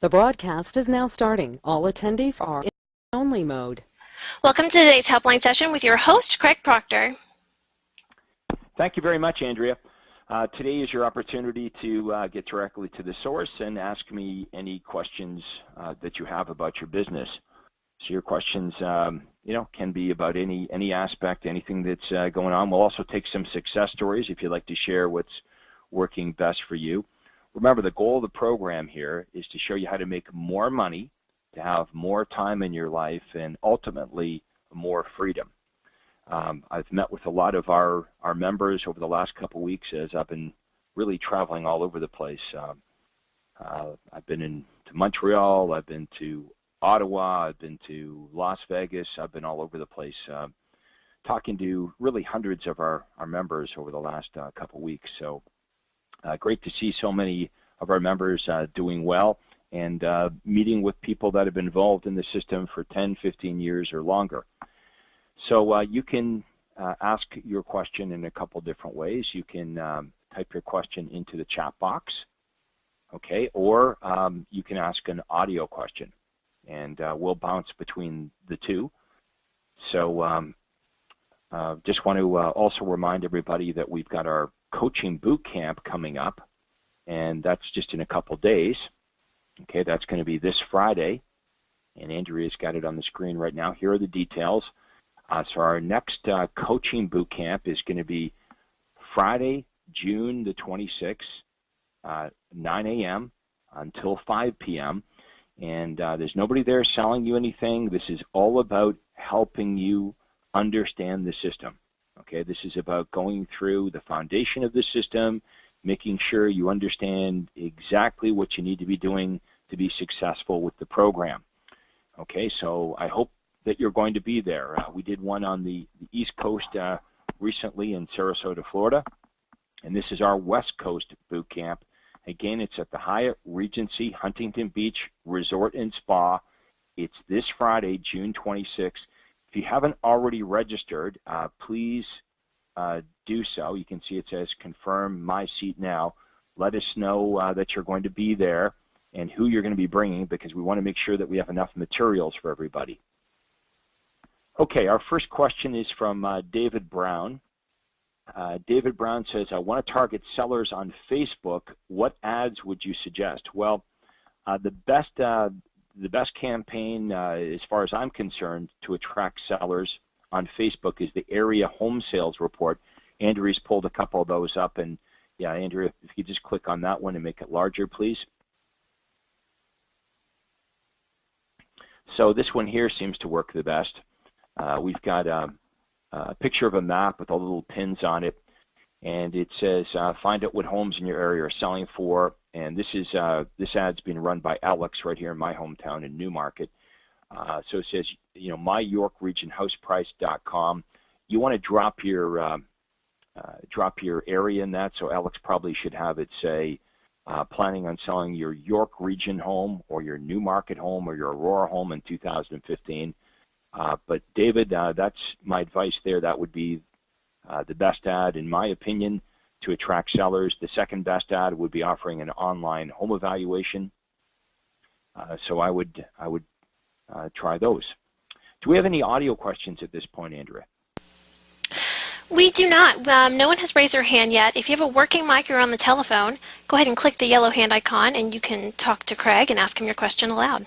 The broadcast is now starting. All attendees are in only mode. Welcome to today's helpline session with your host, Craig Proctor. Thank you very much, Andrea. Today is your opportunity to get directly to the source and ask me any questions that you have about your business. So your questions, can be about any aspect, anything that's going on. We'll also take some success stories if you'd like to share what's working best for you. Remember, the goal of the program here is to show you how to make more money, to have more time in your life, and ultimately more freedom. I've met with a lot of our members over the last couple of weeks as I've been really traveling all over the place. I've been to Montreal, I've been to Ottawa, I've been to Las Vegas, I've been all over the place talking to really hundreds of our members over the last couple of weeks. So great to see so many of our members doing well and meeting with people that have been involved in the system for 10, 15 years or longer. So you can ask your question in a couple different ways. You can type your question into the chat box, okay, or you can ask an audio question, and we'll bounce between the two. So just want to also remind everybody that we've got our coaching boot camp coming up, and that's just in a couple days. Okay, that's going to be this Friday, and Andrea's got it on the screen right now. Here are the details. So our next coaching boot camp is going to be Friday, June the 26th, 9 a.m. until 5 p.m. And there's nobody there selling you anything. This is all about helping you understand the system. Okay, this is about going through the foundation of the system, making sure you understand exactly what you need to be doing to be successful with the program. Okay, so I hope that you're going to be there. We did one on the East Coast recently in Sarasota, Florida, and this is our West Coast boot camp. Again, it's at the Hyatt Regency Huntington Beach Resort and Spa. It's this Friday, June 26th. If you haven't already registered, please do so. You can see it says confirm my seat now. Let us know that you're going to be there and who you're going to be bringing, because we want to make sure that we have enough materials for everybody. Okay, our first question is from David Brown. David Brown says, I want to target sellers on Facebook. What ads would you suggest? Well, the best campaign, as far as I'm concerned, to attract sellers on Facebook is the Area Home Sales Report. Andrea's pulled a couple of those up, and yeah, Andrea, if you just click on that one and make it larger, please. So this one here seems to work the best. We've got a picture of a map with all the little pins on it, and it says find out what homes in your area are selling for. And this ad's being run by Alex right here in my hometown in Newmarket. So it says, myyorkregionhouseprice.com. You want to drop your area in that. So Alex probably should have it say planning on selling your York Region home or your Newmarket home or your Aurora home in 2015. But David, that's my advice there. That would be the best ad, in my opinion, to attract sellers. The second best ad would be offering an online home evaluation. So I would try those. Do we have any audio questions at this point, Andrea? We do not. No one has raised their hand yet. If you have a working mic or on the telephone, go ahead and click the yellow hand icon, and you can talk to Craig and ask him your question aloud.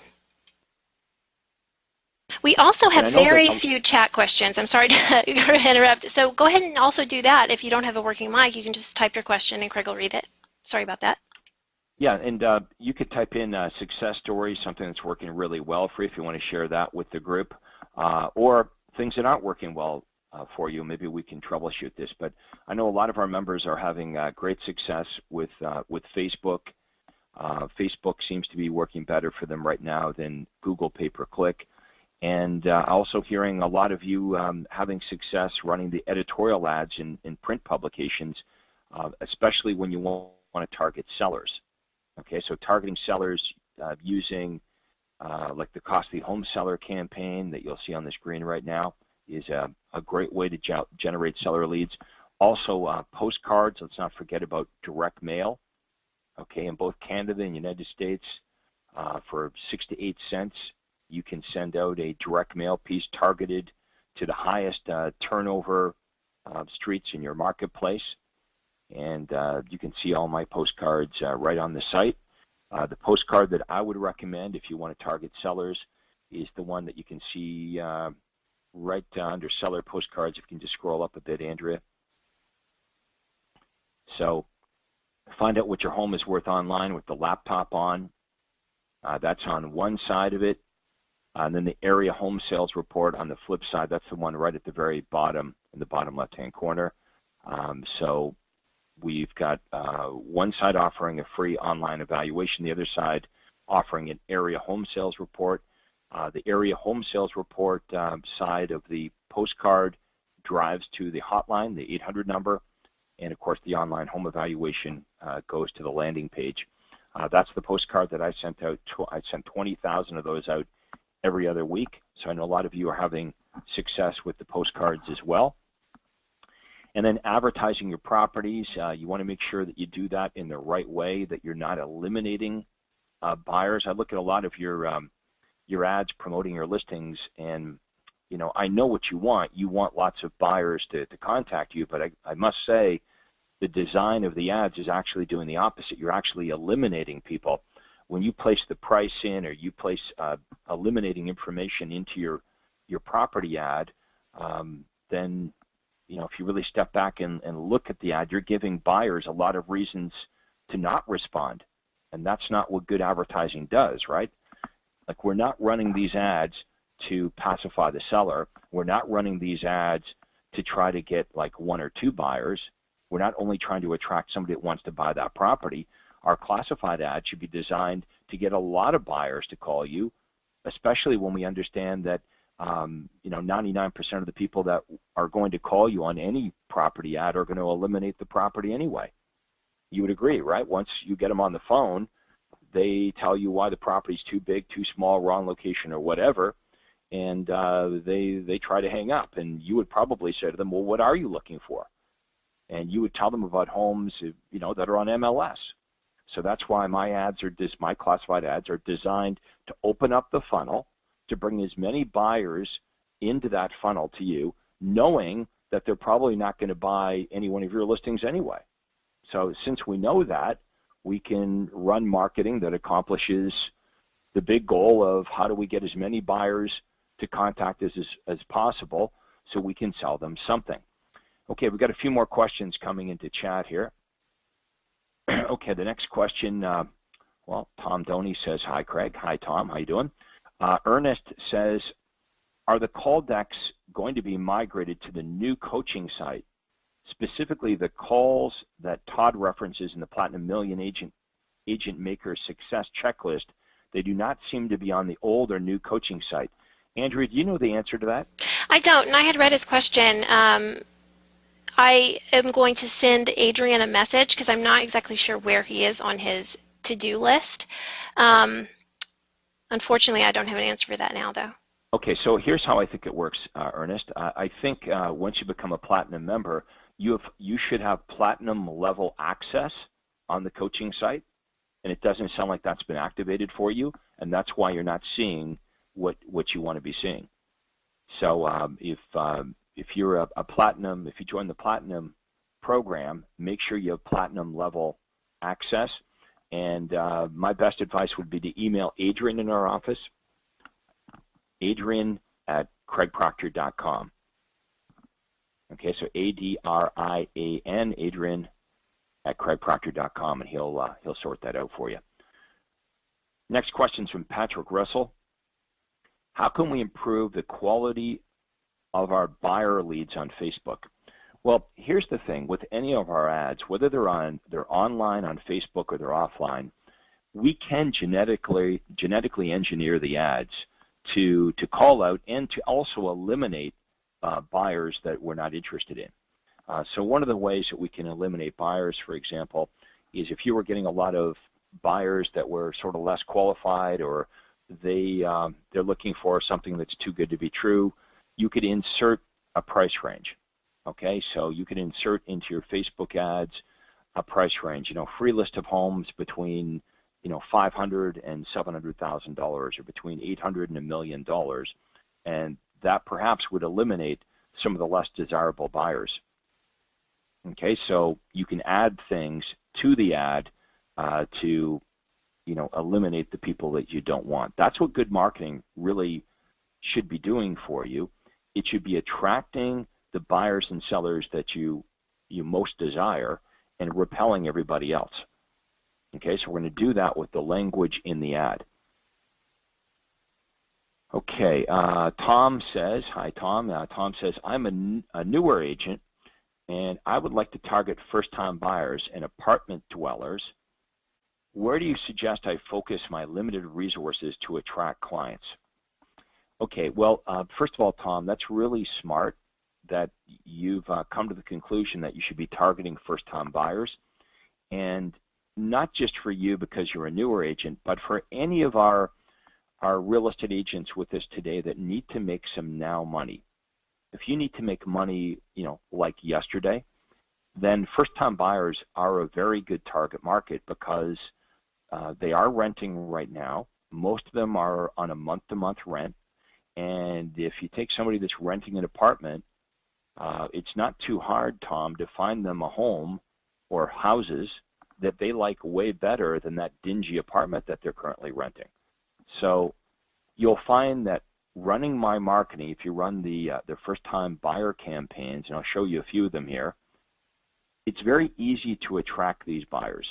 We also have very few chat questions. I'm sorry to interrupt. So go ahead and also do that. If you don't have a working mic, you can just type your question and Craig will read it. Sorry about that. Yeah, and you could type in success stories, something that's working really well for you if you want to share that with the group, or things that aren't working well for you. Maybe we can troubleshoot this. But I know a lot of our members are having great success with Facebook. Facebook seems to be working better for them right now than Google pay-per-click. And also hearing a lot of you having success running the editorial ads in print publications, especially when you want to target sellers. Okay, so targeting sellers using like the Costly Home Seller campaign that you'll see on the screen right now is a great way to generate seller leads. Also postcards, let's not forget about direct mail. Okay, in both Canada and the United States, For 6 to 8 cents, you can send out a direct mail piece targeted to the highest turnover streets in your marketplace. And you can see all my postcards right on the site. The postcard that I would recommend if you want to target sellers is the one that you can see right under seller postcards. If you can just scroll up a bit, Andrea. So find out what your home is worth online with the laptop on. That's on one side of it. And then the area home sales report on the flip side, that's the one right at the very bottom, in the bottom left-hand corner. So we've got one side offering a free online evaluation, the other side offering an area home sales report. The area home sales report side of the postcard drives to the hotline, the 800 number, and of course the online home evaluation goes to the landing page. That's the postcard that I sent out. I sent 20,000 of those out every other week, so I know a lot of you are having success with the postcards as well. And then advertising your properties, you want to make sure that you do that in the right way, that you're not eliminating buyers. I look at a lot of your ads promoting your listings, and you know, I know what you want. You want lots of buyers to contact you, but I must say the design of the ads is actually doing the opposite. You're actually eliminating people. When you place the price in, or you place eliminating information into your property ad, then you know, if you really step back and look at the ad, you're giving buyers a lot of reasons to not respond, and that's not what good advertising does, right? Like, we're not running these ads to pacify the seller. We're not running these ads to try to get like 1 or 2 buyers. We're not only trying to attract somebody that wants to buy that property. Our classified ad should be designed to get a lot of buyers to call you, especially when we understand that you know, 99% of the people that are going to call you on any property ad are going to eliminate the property anyway. You would agree, right? Once you get them on the phone, they tell you why the property's too big, too small, wrong location, or whatever, and they try to hang up. And you would probably say to them, well, what are you looking for? And you would tell them about homes, you know, that are on MLS. So that's why my ads are my classified ads are designed to open up the funnel, to bring as many buyers into that funnel to you, knowing that they're probably not going to buy any one of your listings anyway. So since we know that, we can run marketing that accomplishes the big goal of how do we get as many buyers to contact us as possible so we can sell them something. Okay, we've got a few more questions coming into chat here. Okay, the next question, well, Tom Doney says, hi, Craig. Hi, Tom. How you doing? Ernest says, are the call decks going to be migrated to the new coaching site, specifically the calls that Todd references in the Platinum Million Agent Maker Success Checklist? They do not seem to be on the old or new coaching site. Andrea, do you know the answer to that? I don't, and I had read his question. I am going to send Adrian a message because I'm not exactly sure where he is on his to-do list. Unfortunately, I don't have an answer for that now, though. Okay, so here's how I think it works, Ernest. I think once you become a Platinum member, you should have Platinum level access on the coaching site, and it doesn't sound like that's been activated for you, and that's why you're not seeing what you want to be seeing. So if you're a Platinum, if you join the Platinum program, make sure you have Platinum level access. And my best advice would be to email Adrian in our office, adrian@craigproctor.com. Okay, so A-D-R-I-A-N, Adrian@craigproctor.com, and he'll sort that out for you. Next question is from Patrick Russell. How can we improve the quality of our buyer leads on Facebook? Well, here's the thing. With any of our ads, whether they're online on Facebook or they're offline, we can genetically engineer the ads to call out and to also eliminate buyers that we're not interested in. So one of the ways that we can eliminate buyers, for example, is if you were getting a lot of buyers that were sort of less qualified, or they're looking for something that's too good to be true, you could insert a price range. Okay, so you can insert into your Facebook ads a price range, you know, free list of homes between $500,000 and $700,000, or between $800,000 and $1 million, and that perhaps would eliminate some of the less desirable buyers. Okay, so you can add things to the ad to eliminate the people that you don't want. That's what good marketing really should be doing for you. It should be attracting the buyers and sellers that you most desire and repelling everybody else. Okay, so we're going to do that with the language in the ad. Okay, Tom says, hi Tom. Tom says, I'm a newer agent and I would like to target first-time buyers and apartment dwellers. Where do you suggest I focus my limited resources to attract clients? Okay, well, first of all, Tom, that's really smart that you've come to the conclusion that you should be targeting first-time buyers, and not just for you because you're a newer agent, but for any of our real estate agents with us today that need to make some now money. If you need to make money, like yesterday, then first-time buyers are a very good target market because they are renting right now. Most of them are on a month-to-month rent, and if you take somebody that's renting an apartment, it's not too hard, Tom, to find them a home or houses that they like way better than that dingy apartment that they're currently renting. So you'll find that running my marketing, if you run the first-time buyer campaigns, and I'll show you a few of them here, it's very easy to attract these buyers.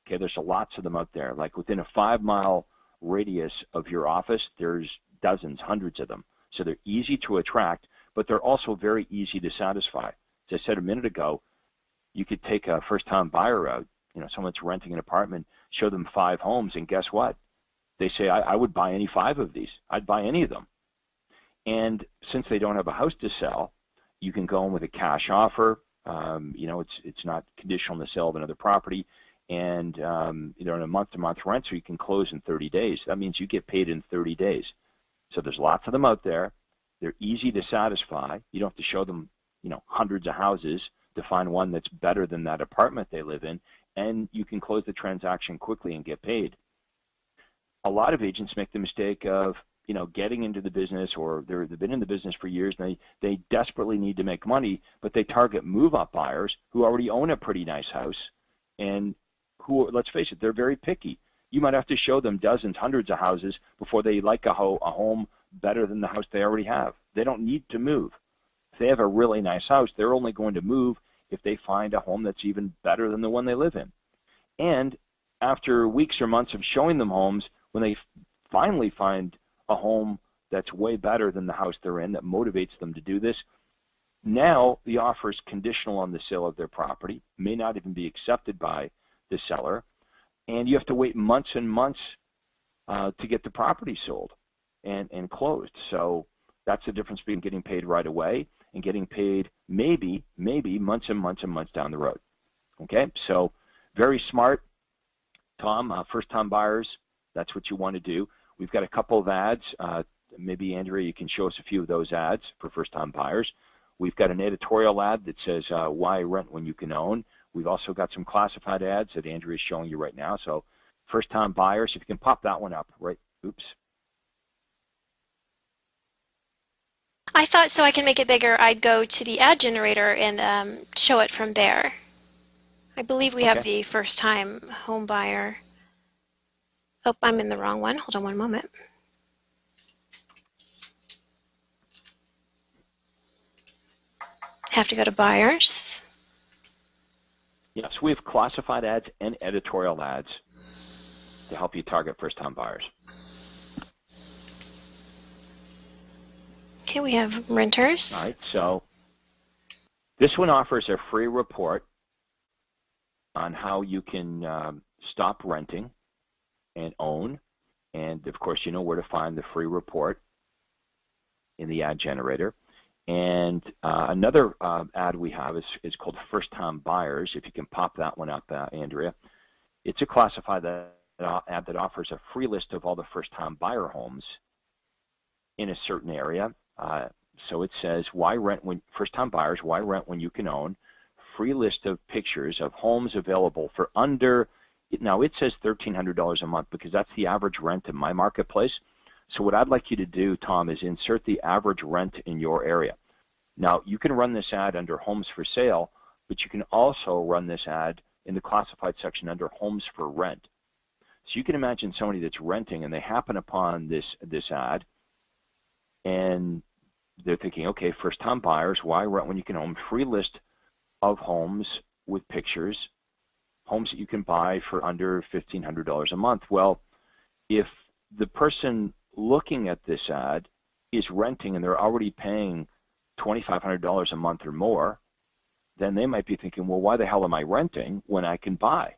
Okay, there's lots of them out there. Like within a 5-mile radius of your office, there's dozens, hundreds of them. So they're easy to attract, but they're also very easy to satisfy. As I said a minute ago, you could take a first-time buyer out, someone that's renting an apartment, show them 5 homes, and guess what? They say, I would buy any 5 of these. I'd buy any of them. And since they don't have a house to sell, you can go in with a cash offer. It's not conditional on the sale of another property. And in a month-to-month rent, so you can close in 30 days. That means you get paid in 30 days. So there's lots of them out there. They're easy to satisfy. You don't have to show them, hundreds of houses to find one that's better than that apartment they live in, and you can close the transaction quickly and get paid. A lot of agents make the mistake of, getting into the business, or they've been in the business for years, and they desperately need to make money, but they target move-up buyers who already own a pretty nice house, and who, let's face it, they're very picky. You might have to show them dozens, hundreds of houses before they like a home better than the house they already have. They don't need to move. If they have a really nice house, they're only going to move if they find a home that's even better than the one they live in. And after weeks or months of showing them homes, when they finally find a home that's way better than the house they're in, that motivates them to do this, now the offer is conditional on the sale of their property, may not even be accepted by the seller, and you have to wait months and months to get the property sold and closed. So that's the difference between getting paid right away and getting paid maybe months and months and months down the road. Okay, so very smart, Tom. First-time buyers, that's what you want to do. We've got a couple of ads. Maybe, Andrea, you can show us a few of those ads for first-time buyers. We've got an editorial ad that says, why rent when you can own. We've also got some classified ads that Andrea is showing you right now. So first-time buyers, if you can pop that one up, right? Oops. I thought so I can make it bigger, I'd go to the ad generator and show it from there. I believe we have the first-time home buyer. Oh, I'm in the wrong one. Hold on one moment. Have to go to buyers. Yes, we have classified ads and editorial ads to help you target first-time buyers. Okay, we have renters. All right, so this one offers a free report on how you can stop renting and own. And of course, you know where to find the free report in the ad generator. And another ad we have is called First Time Buyers. If you can pop that one up, Andrea. It's a classified ad that offers a free list of all the first-time buyer homes in a certain area. So it says, why rent when first-time buyers, why rent when you can own? Free list of pictures of homes available for under Now it says $1,300 a month because that's the average rent in my marketplace. So what I'd like you to do, Tom, is insert the average rent in your area. Now you can run this ad under homes for sale, but you can also run this ad in the classified section under homes for rent. So you can imagine somebody that's renting and they happen upon this ad and they're thinking, okay, first-time buyers, why rent when you can own? Free list of homes with pictures, homes that you can buy for under $1,500 a month. Well, if the person looking at this ad is renting and they're already paying $2,500 a month or more, then they might be thinking, well, why the hell am I renting when I can buy?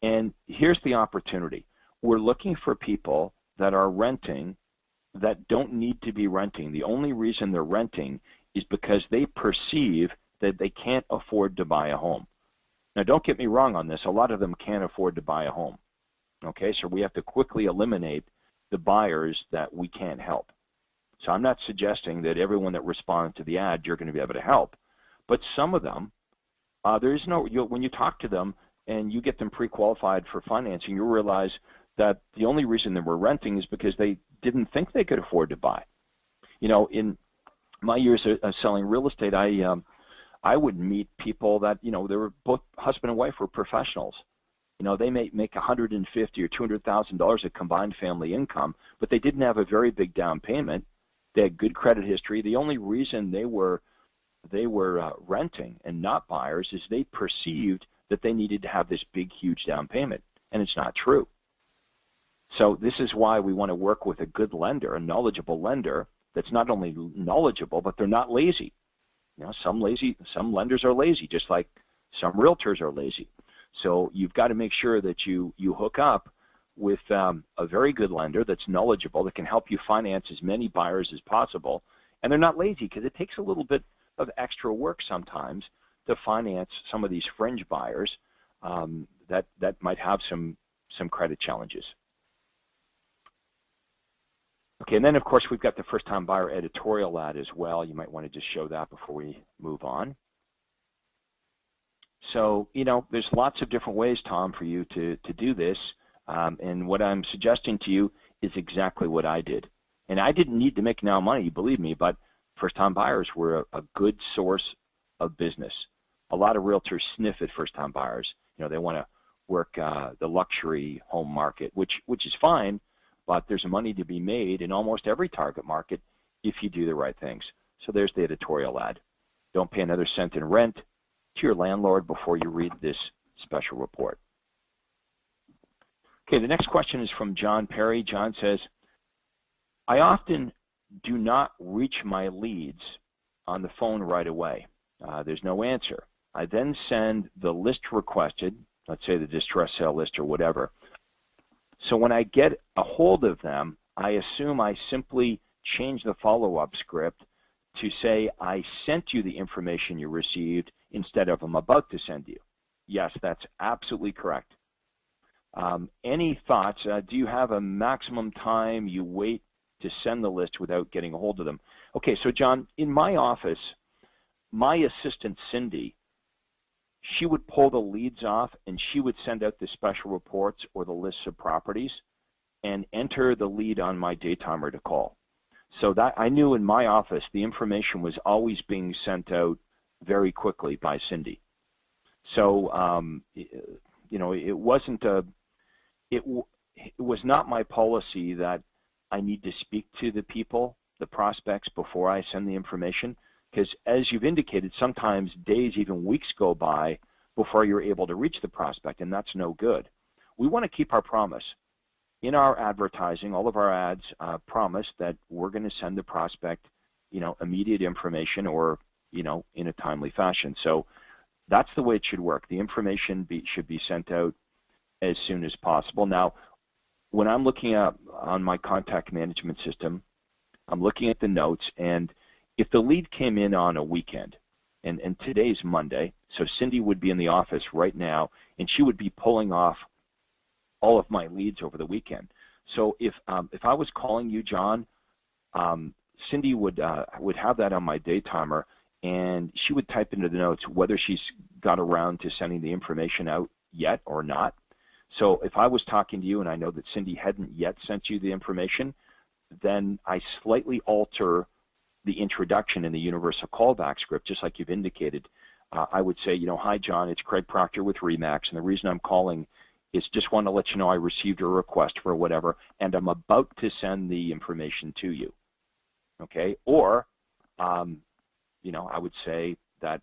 And here's the opportunity. We're looking for people that are renting that don't need to be renting. The only reason they're renting is because they perceive that they can't afford to buy a home. Now, don't get me wrong on this. A lot of them can't afford to buy a home. Okay, so we have to quickly eliminate the buyers that we can't help. So I'm not suggesting that everyone that responded to the ad, you're going to be able to help. But some of them, when you talk to them and you get them pre-qualified for financing, you realize that the only reason they were renting is because they didn't think they could afford to buy. You know, in my years of selling real estate, I would meet people that, you know, they were both husband and wife were professionals. You know, they may make $150,000 or $200,000 of combined family income, but they didn't have a very big down payment. They had good credit history. The only reason they were renting and not buyers is they perceived that they needed to have this big, huge down payment, and it's not true. So this is why we want to work with a good lender, a knowledgeable lender that's not only knowledgeable, but they're not lazy. You know, some lenders are lazy, just like some realtors are lazy. So you've got to make sure that you hook up with a very good lender that's knowledgeable, that can help you finance as many buyers as possible. And they're not lazy because it takes a little bit of extra work sometimes to finance some of these fringe buyers that might have some credit challenges. Okay, and then of course we've got the first-time buyer editorial ad as well. You might want to just show that before we move on. So, you know, there's lots of different ways, Tom, for you to do this. And what I'm suggesting to you is exactly what I did. And I didn't need to make now money, believe me, but first-time buyers were a good source of business. A lot of realtors sniff at first-time buyers. You know, they want to work the luxury home market, which is fine, but there's money to be made in almost every target market if you do the right things. So there's the editorial ad. Don't pay another cent in rent to your landlord before you read this special report. Okay, the next question is from John Perry. John says, I often do not reach my leads on the phone right away. There's no answer. I then send the list requested, let's say the distress sale list or whatever. So when I get a hold of them, I assume I simply change the follow-up script to say I sent you the information you received instead of I'm about to send you. Yes, that's absolutely correct. Any thoughts? Do you have a maximum time you wait to send the list without getting a hold of them? Okay, so John, in my office, my assistant Cindy, she would pull the leads off and she would send out the special reports or the lists of properties and enter the lead on my daytimer to call. So that I knew in my office the information was always being sent out very quickly by Cindy. So you know, it wasn't it was not my policy that I need to speak to the people, the prospects, before I send the information, because as you've indicated, sometimes days, even weeks go by before you're able to reach the prospect, and that's no good. We want to keep our promise. In our advertising, all of our ads promise that we're going to send the prospect, you know, immediate information or, you know, in a timely fashion. So that's the way it should work. The information should be sent out as soon as possible. Now, when I'm looking at on my contact management system, I'm looking at the notes, and if the lead came in on a weekend, and today's Monday, so Cindy would be in the office right now, and she would be pulling off all of my leads over the weekend. So if I was calling you, John, Cindy would have that on my daytimer, and she would type into the notes whether she's got around to sending the information out yet or not. So if I was talking to you and I know that Cindy hadn't yet sent you the information, then I slightly alter the introduction in the universal callback script, just like you've indicated. I would say, hi, John, it's Craig Proctor with RE/MAX, and the reason I'm calling is just want to let you know I received a request for whatever, and I'm about to send the information to you. Okay? Or, I would say that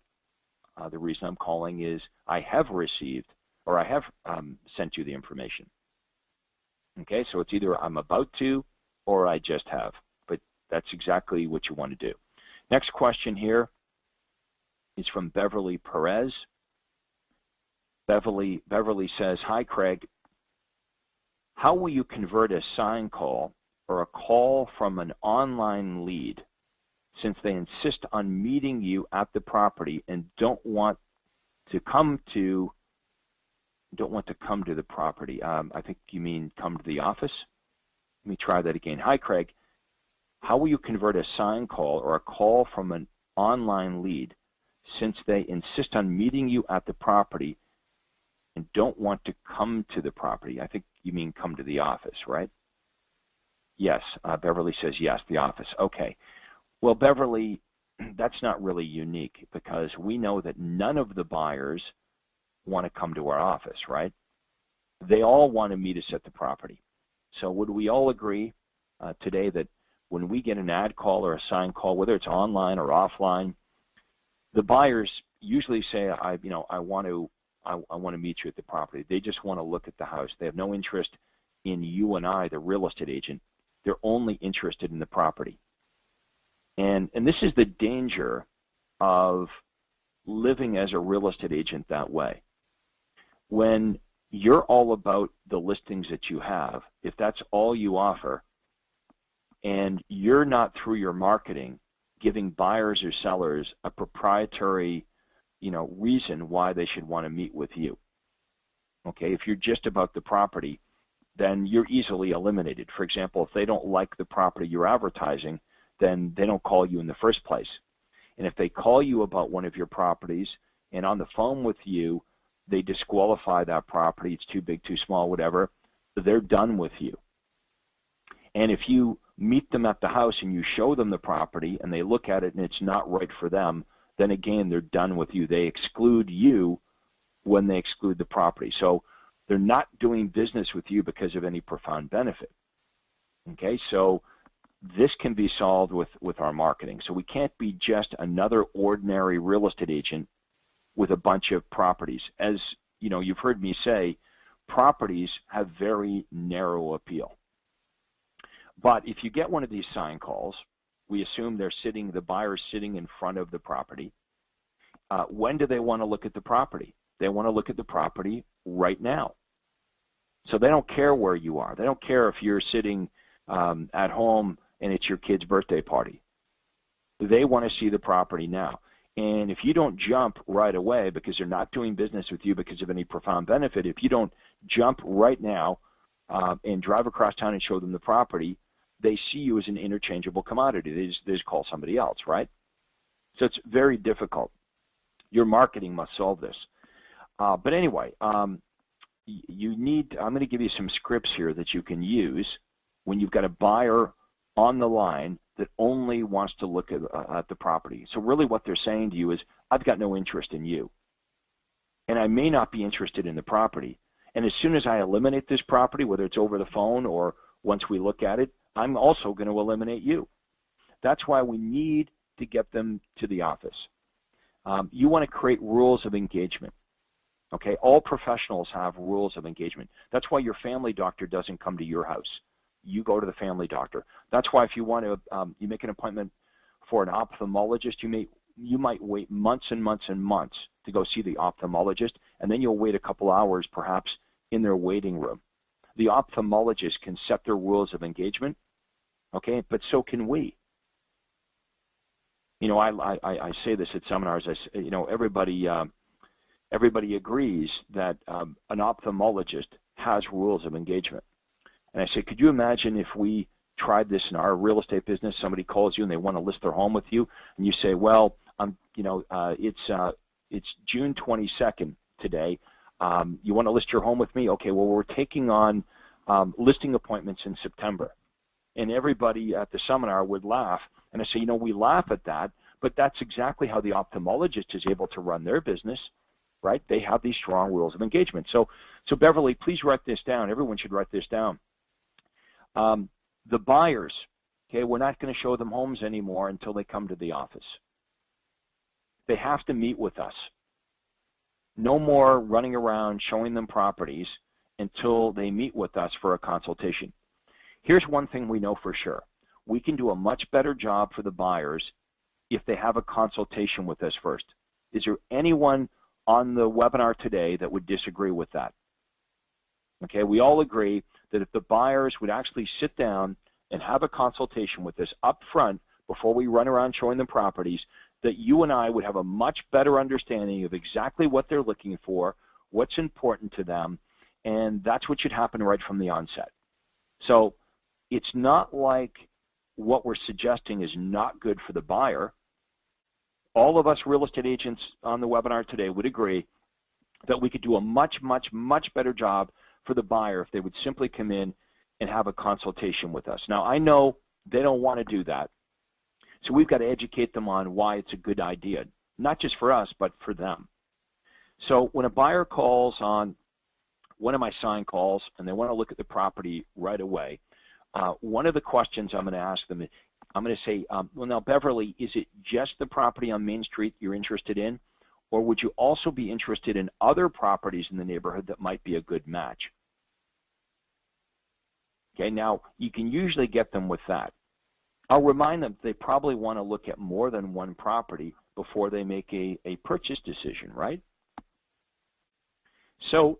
the reason I'm calling is I have received or I have sent you the information. Okay? So it's either I'm about to or I just have. But that's exactly what you want to do. Next question here is from Beverly Perez. Beverly says, hi, Craig. How will you convert a sign call or a call from an online lead since they insist on meeting you at the property and don't want to come to the property? I think you mean come to the office. Let me try that again. Hi, Craig. How will you convert a sign call or a call from an online lead since they insist on meeting you at the property and don't want to come to the property? I think you mean come to the office, right? Yes, Beverly says yes, the office. Okay. Well, Beverly, that's not really unique because we know that none of the buyers want to come to our office, right? They all want to meet us at the property. So would we all agree today that when we get an ad call or a sign call, whether it's online or offline, the buyers usually say, I want to meet you at the property. They just want to look at the house. They have no interest in you and I, the real estate agent. They're only interested in the property. And this is the danger of living as a real estate agent that way. When you're all about the listings that you have, if that's all you offer, and you're not through your marketing giving buyers or sellers a proprietary reason why they should want to meet with you. Okay, if you're just about the property, then you're easily eliminated. For example, if they don't like the property you're advertising, then they don't call you in the first place. And if they call you about one of your properties and on the phone with you, they disqualify that property, it's too big, too small, whatever, they're done with you. And if you meet them at the house and you show them the property and they look at it and it's not right for them, then again, they're done with you. They exclude you when they exclude the property. So they're not doing business with you because of any profound benefit. Okay, so this can be solved with our marketing. So we can't be just another ordinary real estate agent with a bunch of properties. As you've heard me say, properties have very narrow appeal. But if you get one of these sign calls, we assume the buyer's sitting in front of the property. When do they want to look at the property? They want to look at the property right now. So they don't care where you are. They don't care if you're sitting at home and it's your kid's birthday party. They want to see the property now. And if you don't jump right away because they're not doing business with you because of any profound benefit, if you don't jump right now and drive across town and show them the property, they see you as an interchangeable commodity. They just call somebody else, right? So it's very difficult. Your marketing must solve this. But anyway, I'm going to give you some scripts here that you can use when you've got a buyer on the line that only wants to look at the property. So really what they're saying to you is, I've got no interest in you. And I may not be interested in the property. And as soon as I eliminate this property, whether it's over the phone or once we look at it, I'm also going to eliminate you. That's why we need to get them to the office. You want to create rules of engagement. Okay, all professionals have rules of engagement. That's why your family doctor doesn't come to your house. You go to the family doctor. That's why if you want to, you make an appointment for an ophthalmologist, you might wait months and months and months to go see the ophthalmologist, and then you'll wait a couple hours perhaps in their waiting room. The ophthalmologist can set their rules of engagement, okay, but so can we. I say this at seminars. Everybody agrees that an ophthalmologist has rules of engagement. And I say, could you imagine if we tried this in our real estate business? Somebody calls you and they want to list their home with you, and you say, well, it's June 22nd today. You want to list your home with me? Okay, well, we're taking on listing appointments in September. And everybody at the seminar would laugh. And I say, you know, we laugh at that, but that's exactly how the ophthalmologist is able to run their business, right? They have these strong rules of engagement. So Beverly, please write this down. Everyone should write this down. The buyers, okay, we're not going to show them homes anymore until they come to the office. They have to meet with us. No more running around showing them properties until they meet with us for a consultation. Here's one thing we know for sure. We can do a much better job for the buyers if they have a consultation with us first. Is there anyone on the webinar today that would disagree with that? Okay, we all agree that if the buyers would actually sit down and have a consultation with us up front before we run around showing them properties, that you and I would have a much better understanding of exactly what they're looking for, what's important to them, and that's what should happen right from the onset. So it's not like what we're suggesting is not good for the buyer. All of us real estate agents on the webinar today would agree that we could do a much, much, much better job for the buyer if they would simply come in and have a consultation with us. Now, I know they don't want to do that, so we've got to educate them on why it's a good idea, not just for us, but for them. So when a buyer calls on one of my sign calls and they want to look at the property right away, one of the questions I'm going to ask them, I'm going to say, well, now, Beverly, is it just the property on Main Street you're interested in, or would you also be interested in other properties in the neighborhood that might be a good match? Okay, now, you can usually get them with that. I'll remind them they probably want to look at more than one property before they make a purchase decision, right? So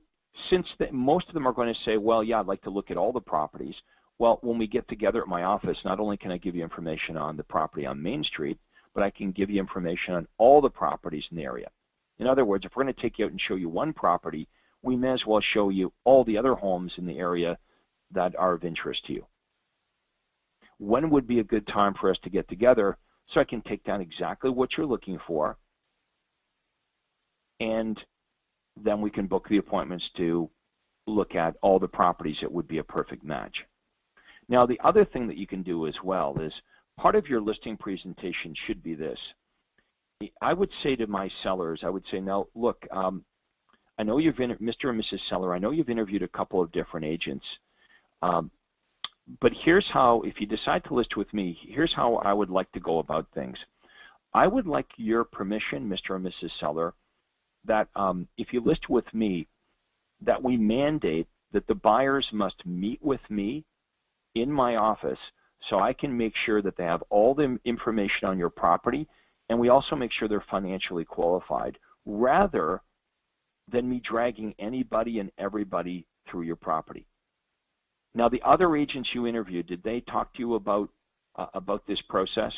since most of them are going to say, well, yeah, I'd like to look at all the properties, well, when we get together at my office, not only can I give you information on the property on Main Street, but I can give you information on all the properties in the area. In other words, if we're going to take you out and show you one property, we may as well show you all the other homes in the area that are of interest to you. When would be a good time for us to get together so I can take down exactly what you're looking for, and then we can book the appointments to look at all the properties that would be a perfect match. Now, the other thing that you can do as well is part of your listing presentation should be this. I would say to my sellers, I would say, now, look, I know you've, Mr. and Mrs. Seller, I know you've interviewed a couple of different agents, but here's how, if you decide to list with me, here's how I would like to go about things. I would like your permission, Mr. and Mrs. Seller, that if you list with me, that we mandate that the buyers must meet with me in my office so I can make sure that they have all the information on your property, and we also make sure they're financially qualified, rather than me dragging anybody and everybody through your property. Now, the other agents you interviewed, did they talk to you about this process?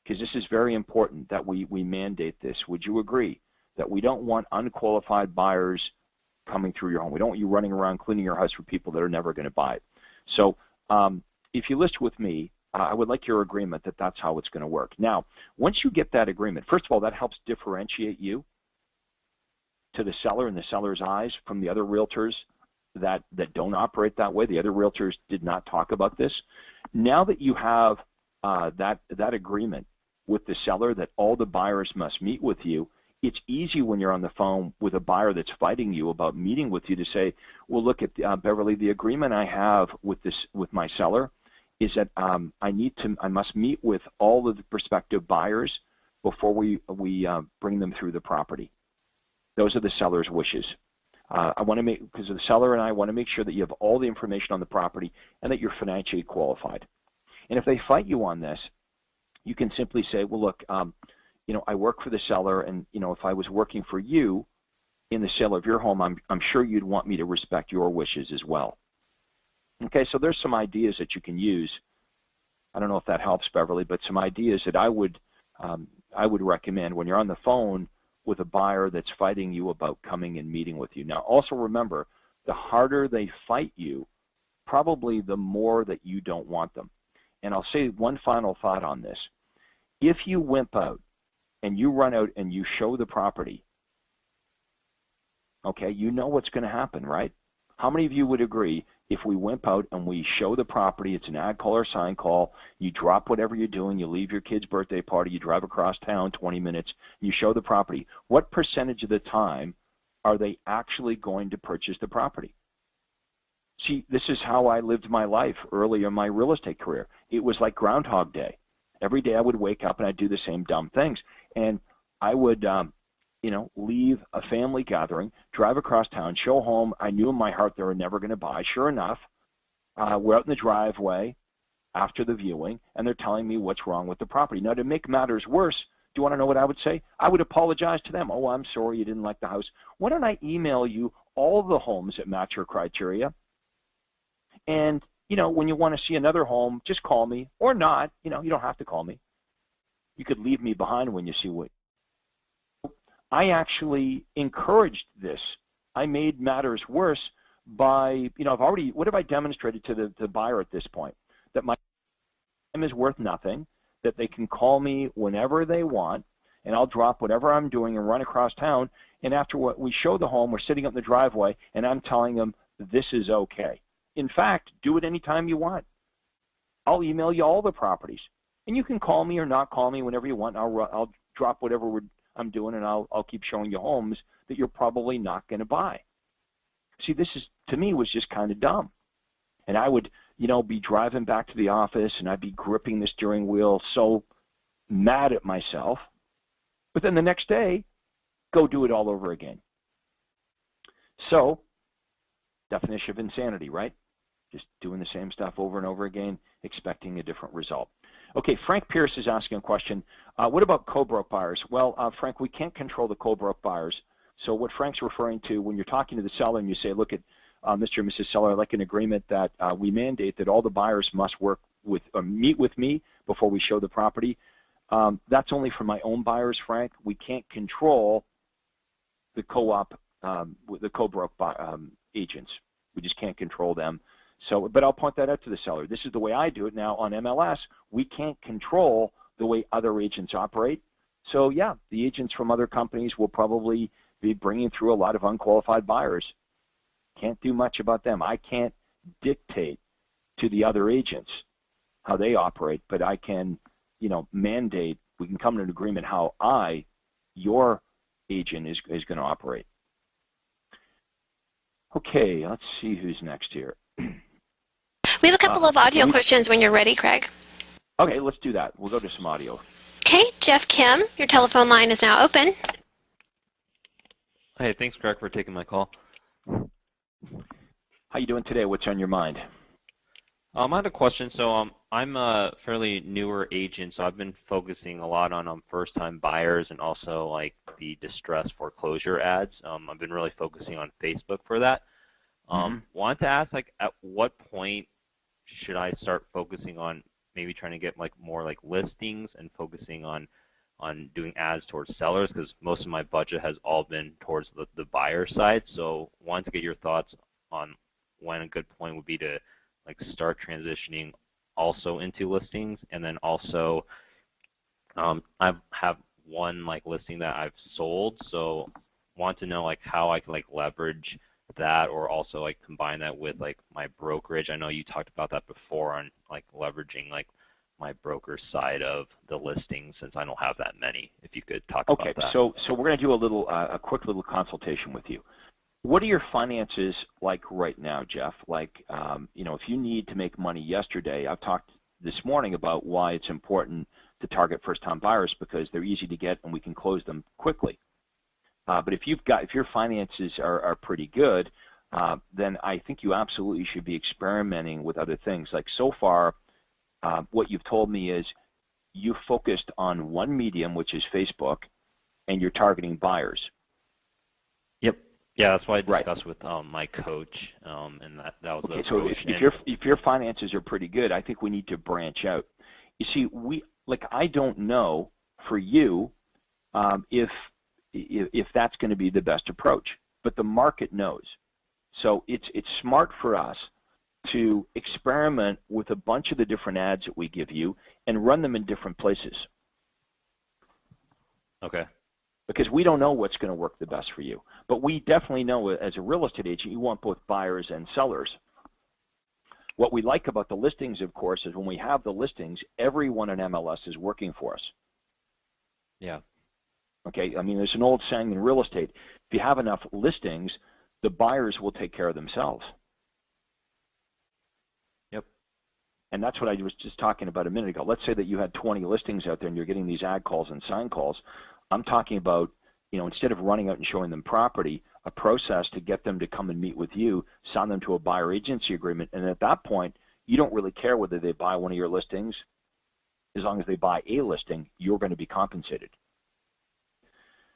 Because this is very important that we mandate this. Would you agree that we don't want unqualified buyers coming through your home? We don't want you running around cleaning your house for people that are never going to buy it. So if you list with me, I would like your agreement that that's how it's going to work. Now, once you get that agreement, first of all, that helps differentiate you to the seller in the seller's eyes from the other realtors that don't operate that way. The other realtors did not talk about this. Now that you have that agreement with the seller that all the buyers must meet with you, it's easy when you're on the phone with a buyer that's fighting you about meeting with you to say, well, look at Beverly, the agreement I have with my seller is that I must meet with all of the prospective buyers before we bring them through the property. Those are the seller's wishes. I want to make, because the seller and I want to make sure that you have all the information on the property and that you're financially qualified. And if they fight you on this, you can simply say, well, look, you know, I work for the seller, and you know, if I was working for you in the sale of your home, I'm sure you'd want me to respect your wishes as well. Okay, so there's some ideas that you can use. I don't know if that helps, Beverly, but some ideas that I would recommend when you're on the phone with a buyer that's fighting you about coming and meeting with you. Now, also remember, the harder they fight you, probably the more that you don't want them. And I'll say one final thought on this. If you wimp out and you run out and you show the property Okay, you know what's going to happen, right? How many of you would agree if we went out and we show the property, it's an ad call or sign call, you drop whatever you're doing, you leave your kid's birthday party, you drive across town 20 minutes, you show the property, what percentage of the time are they actually going to purchase the property? See, this is how I lived my life early in my real estate career. It was like Groundhog Day. Every day I would wake up and I'd do the same dumb things. And I would, leave a family gathering, drive across town, show home. I knew in my heart they were never going to buy. Sure enough, we're out in the driveway after the viewing, and they're telling me what's wrong with the property. Now, to make matters worse, do you want to know what I would say? I would apologize to them. Oh, I'm sorry you didn't like the house. Why don't I email you all the homes that match your criteria? And, when you want to see another home, just call me or not. You don't have to call me. You could leave me behind when you see what. I actually encouraged this. I made matters worse by, what have I demonstrated to the buyer at this point? That my time is worth nothing, that they can call me whenever they want, and I'll drop whatever I'm doing and run across town. And after what we show the home, we're sitting up in the driveway, and I'm telling them this is okay. In fact, do it anytime you want. I'll email you all the properties, and you can call me or not call me whenever you want. I'll drop whatever I'm doing, and I'll keep showing you homes that you're probably not going to buy. See, this is, to me, was just kind of dumb. And I would, be driving back to the office, and I'd be gripping the steering wheel, so mad at myself. But then the next day, go do it all over again. So, definition of insanity, right? Just doing the same stuff over and over again, expecting a different result. Okay, Frank Pierce is asking a question. What about co-broke buyers? Well, Frank, we can't control the co-broke buyers. So what Frank's referring to, when you're talking to the seller and you say, look at Mr. and Mrs. Seller, I'd like an agreement that we mandate that all the buyers must meet with me before we show the property. That's only for my own buyers, Frank. We can't control the co-op, the co-broke agents. We just can't control them. So, but I'll point that out to the seller. This is the way I do it now on MLS. We can't control the way other agents operate. So yeah, the agents from other companies will probably be bringing through a lot of unqualified buyers. Can't do much about them. I can't dictate to the other agents how they operate, but I can, mandate, we can come to an agreement how your agent is going to operate. Okay, let's see who's next here. We have a couple of audio questions when you're ready, Craig. Okay, let's do that. We'll go to some audio. Okay, Jeff Kim, your telephone line is now open. Hey, thanks, Craig, for taking my call. How you doing today? What's on your mind? I had a question. So I'm a fairly newer agent, so I've been focusing a lot on first-time buyers and also like the distressed foreclosure ads. I've been really focusing on Facebook for that. Wanted to ask, like, at what point should I start focusing on maybe trying to get like more like listings and focusing on doing ads towards sellers, because most of my budget has all been towards the buyer side. So wanted to get your thoughts on when a good point would be to like start transitioning also into listings. And then also I have one like listing that I've sold, so want to know like how I can like leverage that, or also like combine that with like my brokerage. I know you talked about that before on like leveraging like my broker side of the listing, since I don't have that many. If you could talk about that. Okay, so we're going to do a quick little consultation with you. What are your finances like right now, Jeff? Like, if you need to make money yesterday, I've talked this morning about why it's important to target first-time buyers, because they're easy to get and we can close them quickly. But if your finances are pretty good, then I think you absolutely should be experimenting with other things. Like so far, what you've told me is you focused on one medium, which is Facebook, and you're targeting buyers. Yep. Yeah, that's why I discussed with my coach, and that was the approach. So if your finances are pretty good, I think we need to branch out. You see, I don't know for you if that's going to be the best approach, but the market knows. So it's smart for us to experiment with a bunch of the different ads that we give you and run them in different places. Okay. because we don't know what's going to work the best for you. But we definitely know as a real estate agent, you want both buyers and sellers. What we like about the listings, of course, is when we have the listings, everyone in MLS is working for us. Yeah. Okay, I mean, there's an old saying in real estate, if you have enough listings, the buyers will take care of themselves. Yep. And that's what I was just talking about a minute ago. Let's say that you had 20 listings out there and you're getting these ad calls and sign calls. I'm talking about, you know, instead of running out and showing them property, a process to get them to come and meet with you, sign them to a buyer agency agreement, and at that point, you don't really care whether they buy one of your listings. As long as they buy a listing, you're going to be compensated.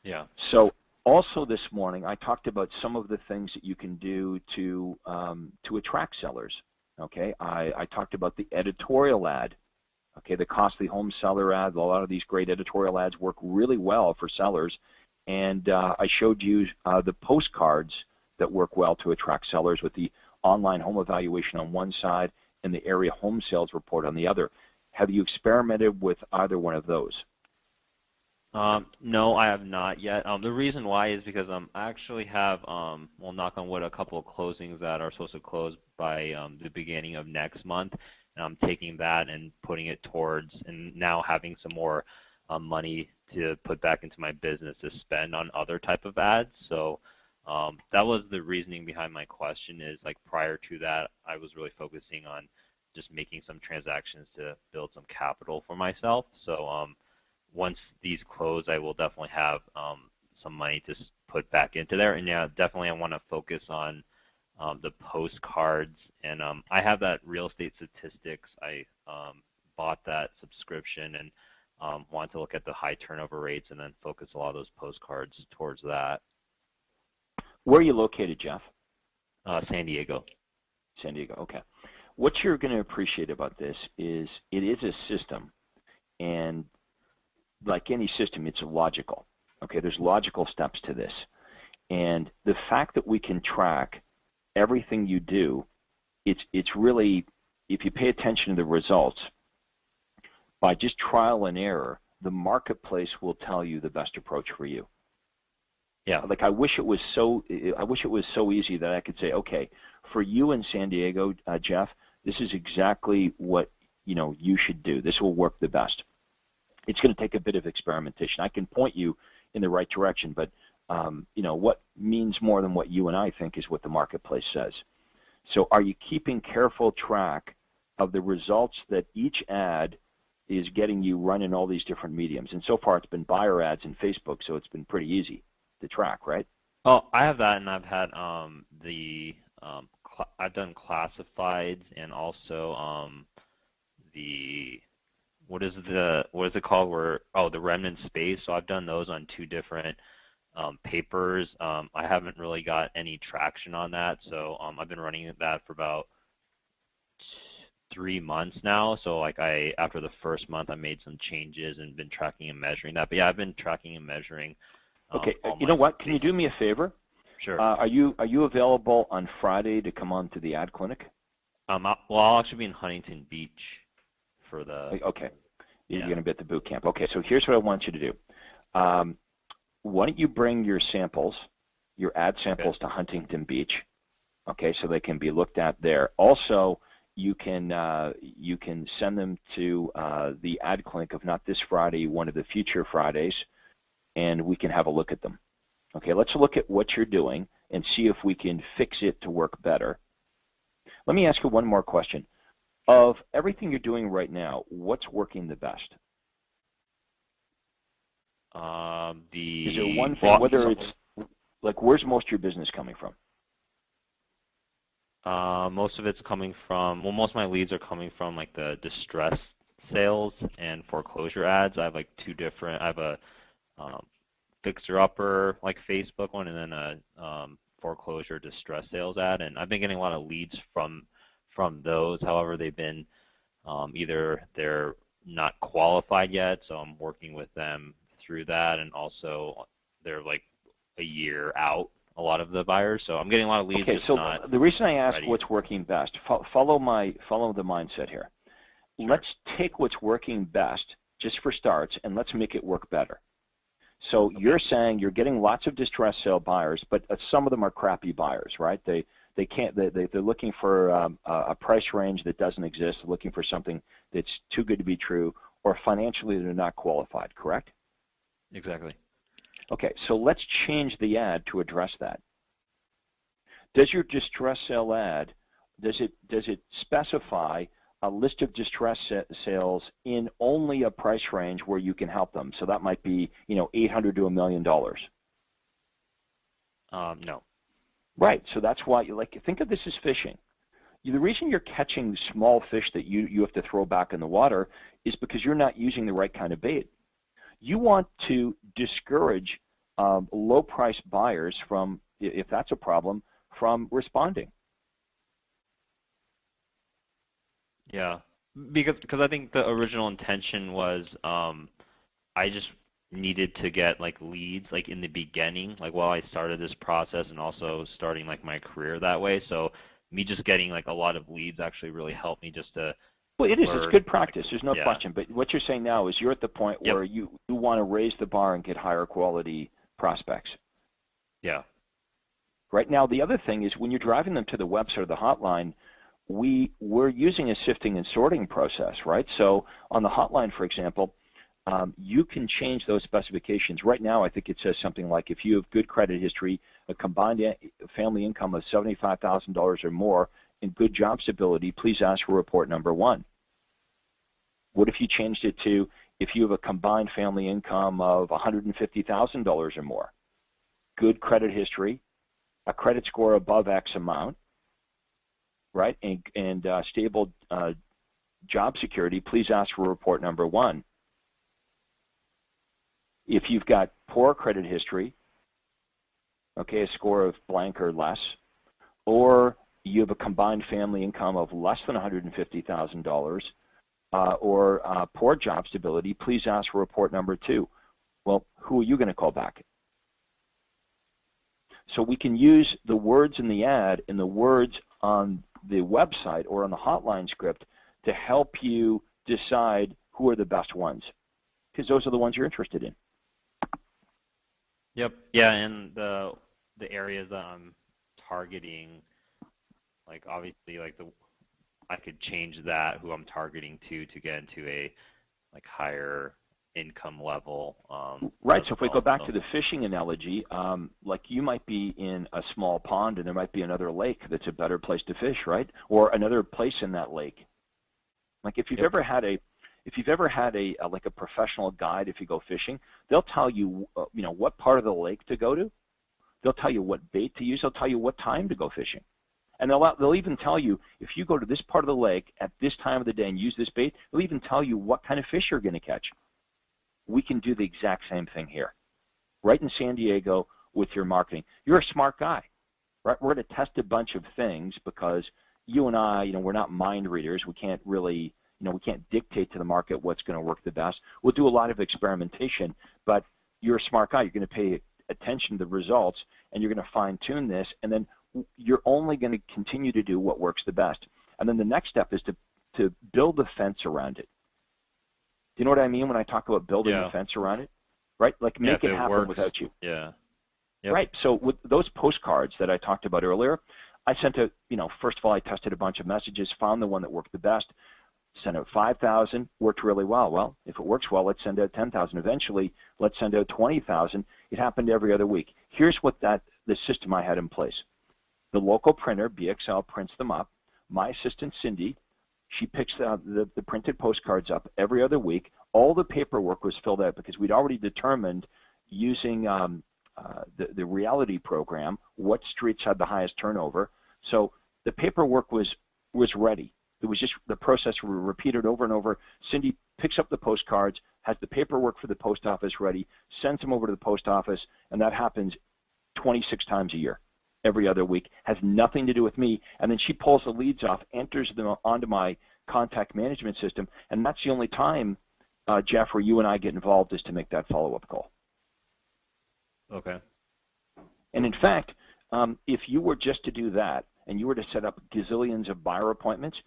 Yeah. So also this morning, I talked about some of the things that you can do to attract sellers. Okay, I talked about the editorial ad. Okay, the costly home seller ad. A lot of these great editorial ads work really well for sellers. And I showed you the postcards that work well to attract sellers with the online home evaluation on one side and the area home sales report on the other. Have you experimented with either one of those? No, I have not yet. The reason why is because I actually have, well, knock on wood, a couple of closings that are supposed to close by the beginning of next month. And I'm taking that and putting it towards, and now having some more money to put back into my business to spend on other type of ads. So that was the reasoning behind my question. Is like prior to that, I was really focusing on just making some transactions to build some capital for myself. So once these close, I will definitely have some money to put back into there. And yeah, definitely I want to focus on the postcards. And I have that real estate statistics. I bought that subscription and want to look at the high turnover rates and then focus a lot of those postcards towards that. Where are you located, Jeff? San Diego. San Diego, okay. What you're going to appreciate about this is it is a system, and like any system, it's logical. Okay, there's logical steps to this. And the fact that we can track everything you do, it's really, if you pay attention to the results, by just trial and error, the marketplace will tell you the best approach for you. Yeah. Like I wish it was so easy that I could say, okay, for you in San Diego, Jeff, this is exactly what you should do. This will work the best. It's going to take a bit of experimentation. I can point you in the right direction, but what means more than what you and I think is what the marketplace says. So are you keeping careful track of the results that each ad is getting you running all these different mediums? And so far it's been buyer ads and Facebook, so it's been pretty easy to track, right? Oh, I have that, and I've had I've done classifieds and also what is it called? The remnant space. So I've done those on two different papers. I haven't really got any traction on that, so I've been running that for about 3 months now. So like after the first month, I made some changes and been tracking and measuring that. But yeah, I've been tracking and measuring. Okay, you know what? Can you do me a favor? Sure. Are you available on Friday to come on to the ad clinic? I'll actually be in Huntington Beach for the. Okay, you're Yeah. going to be at the boot camp. Okay, so here's what I want you to do. Why don't you bring your samples, your ad samples, to Huntington Beach? Okay, so they can be looked at there. Also, you can send them to the ad clinic, if not this Friday, one of the future Fridays, and we can have a look at them. Okay, let's look at what you're doing and see if we can fix it to work better. Let me ask you one more question. Of everything you're doing right now, what's working the best? Is there one thing, whether it's, like, where's most of your business coming from? Most of it's coming from, well, most of my leads are coming from like the distress sales and foreclosure ads. I have like two different, I have a fixer-upper like Facebook one and then a foreclosure distress sales ad, and I've been getting a lot of leads from those. However, they've been either they're not qualified yet, so I'm working with them through that, and also they're like a year out, a lot of the buyers, so I'm getting a lot of leads. Okay, so the reason I ask ready. What's working best, follow the mindset here. Sure. Let's take what's working best, just for starts, and let's make it work better. So you're saying you're getting lots of distressed sale buyers, but some of them are crappy buyers, right? They're looking for a price range that doesn't exist, looking for something that's too good to be true, or financially they're not qualified, correct? Exactly. Okay, so let's change the ad to address that. Does your distress sale ad, does it specify a list of distress sales in only a price range where you can help them? So that might be, $800 to $1 million. No. Right, so that's why think of this as fishing. The reason you're catching small fish that you have to throw back in the water is because you're not using the right kind of bait. You want to discourage low-price buyers from, if that's a problem, from responding. Yeah, because I think the original intention was I just needed to get leads in the beginning, while I started this process, and also starting my career that way. So me just getting a lot of leads actually really helped me just to Well, it is. learn. It's good practice. There's no Yeah. question. But what you're saying now is you're at the point Yep. where you want to raise the bar and get higher quality prospects. Yeah. Right now, the other thing is when you're driving them to the website or the hotline, we're using a sifting and sorting process, right? So on the hotline, for example, you can change those specifications. Right now, I think it says something like if you have good credit history, a combined family income of $75,000 or more, and good job stability, please ask for report number 1. What if you changed it to if you have a combined family income of $150,000 or more, good credit history, a credit score above X amount, right, and stable job security, please ask for report number 1. If you've got poor credit history, okay, a score of blank or less, or you have a combined family income of less than $150,000, or poor job stability, please ask for report number 2. Well, who are you going to call back? So we can use the words in the ad and the words on the website or on the hotline script to help you decide who are the best ones, because those are the ones you're interested in. Yep. Yeah, and the areas that I'm targeting, obviously, I could change that who I'm targeting to get into a higher income level. Right. So if we go back to the fishing analogy, you might be in a small pond and there might be another lake that's a better place to fish, right? Or another place in that lake. If you've ever had a professional guide, if you go fishing, they'll tell you what part of the lake to go to. They'll tell you what bait to use. They'll tell you what time to go fishing. And they'll even tell you if you go to this part of the lake at this time of the day and use this bait, they'll even tell you what kind of fish you're going to catch. We can do the exact same thing here, right in San Diego with your marketing. You're a smart guy, right? We're going to test a bunch of things because you and I, we're not mind readers. We can't really, we can't dictate to the market what's going to work the best. We'll do a lot of experimentation, but you're a smart guy. You're going to pay attention to the results, and you're going to fine-tune this, and then you're only going to continue to do what works the best. And then the next step is to build a fence around it. Do you know what I mean when I talk about building a fence around it? Right? Make it happen without you. Yeah. Yep. Right. So with those postcards that I talked about earlier, I sent out, first of all, I tested a bunch of messages, found the one that worked the best, sent out 5,000, worked really well. Well, if it works well, let's send out 10,000. Eventually, let's send out 20,000. It happened every other week. Here's what the system I had in place. The local printer, BXL, prints them up. My assistant, Cindy, she picks the printed postcards up every other week. All the paperwork was filled out because we'd already determined using the reality program what streets had the highest turnover. So the paperwork was ready. It was just the process repeated over and over. Cindy picks up the postcards, has the paperwork for the post office ready, sends them over to the post office, and that happens 26 times a year. Every other week, has nothing to do with me, and then she pulls the leads off, enters them onto my contact management system, and that's the only time, Jeff, where you and I get involved is to make that follow-up call. Okay. And in fact, if you were just to do that, and you were to set up gazillions of buyer appointments,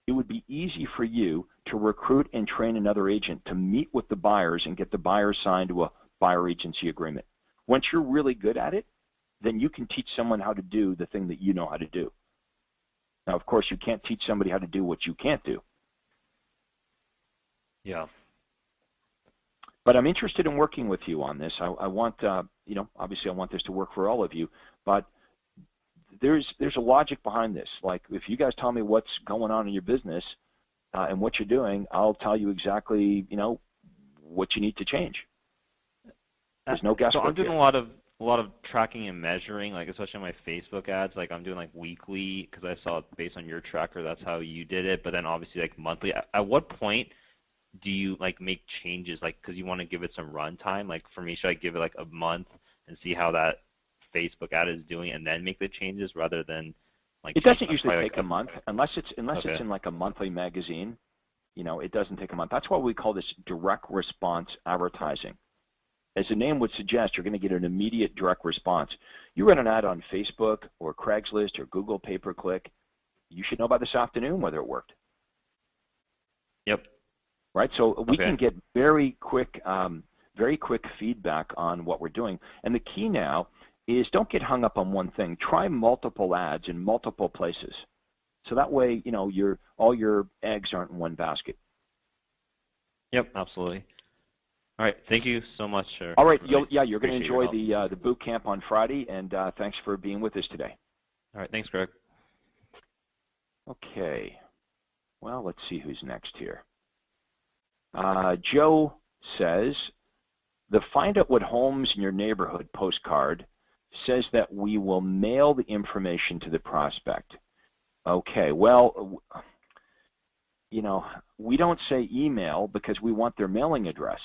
it would be easy for you to recruit and train another agent to meet with the buyers and get the buyers signed to a buyer agency agreement. Once you're really good at it, then you can teach someone how to do the thing that you know how to do. Now, of course, you can't teach somebody how to do what you can't do. Yeah. But I'm interested in working with you on this. I want, you know, obviously I want this to work for all of you, but there's a logic behind this. Like, if you guys tell me what's going on in your business and what you're doing, I'll tell you exactly, you know, what you need to change. There's no guesswork. So I'm doing a lot of tracking and measuring, like especially on my Facebook ads. Like I'm doing like weekly because I saw based on your tracker that's how you did it. But then obviously like monthly. At what point do you like make changes? Like because you want to give it some run time. Like for me, should I give it like a month and see how that Facebook ad is doing and then make the changes rather than like? It doesn't usually take a month unless it's Okay. in like a monthly magazine. You know, it doesn't take a month. That's why we call this direct response advertising. As the name would suggest, you're going to get an immediate direct response. You run an ad on Facebook or Craigslist or Google pay-per-click, you should know by this afternoon whether it worked. Yep. Right? So we Okay. can get very quick feedback on what we're doing. And the key now is don't get hung up on one thing. Try multiple ads in multiple places. So that way, you know, all your eggs aren't in one basket. Yep, absolutely. All right, thank you so much, sir. All right, Really you're going to appreciate your enjoy help. the boot camp on Friday, and thanks for being with us today. All right, thanks, Greg. Okay, well, let's see who's next here. Joe says, the Find Out What Homes in Your Neighborhood postcard says that we will mail the information to the prospect. Okay, well, you know, we don't say email because we want their mailing address.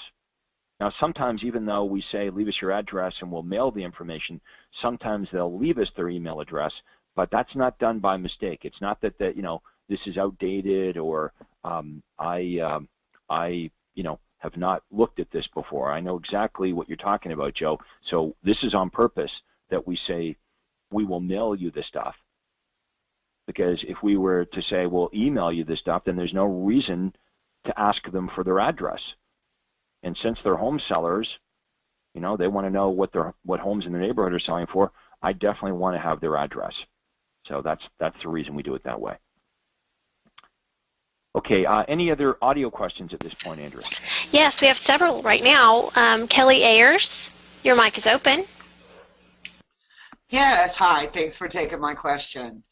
Now, sometimes even though we say leave us your address and we'll mail the information, sometimes they'll leave us their email address, but that's not done by mistake. It's not that, you know, this is outdated or I you know, have not looked at this before. I know exactly what you're talking about, Joe. So this is on purpose that we say we will mail you the stuff. Because if we were to say we'll email you this stuff, then there's no reason to ask them for their address. And since they're home sellers, you know, they want to know what homes in the neighborhood are selling for. I definitely want to have their address. So that's the reason we do it that way. Okay, any other audio questions at this point, Andrea? Yes, we have several right now. Kelly Ayers, your mic is open. Yes, hi. Thanks for taking my question.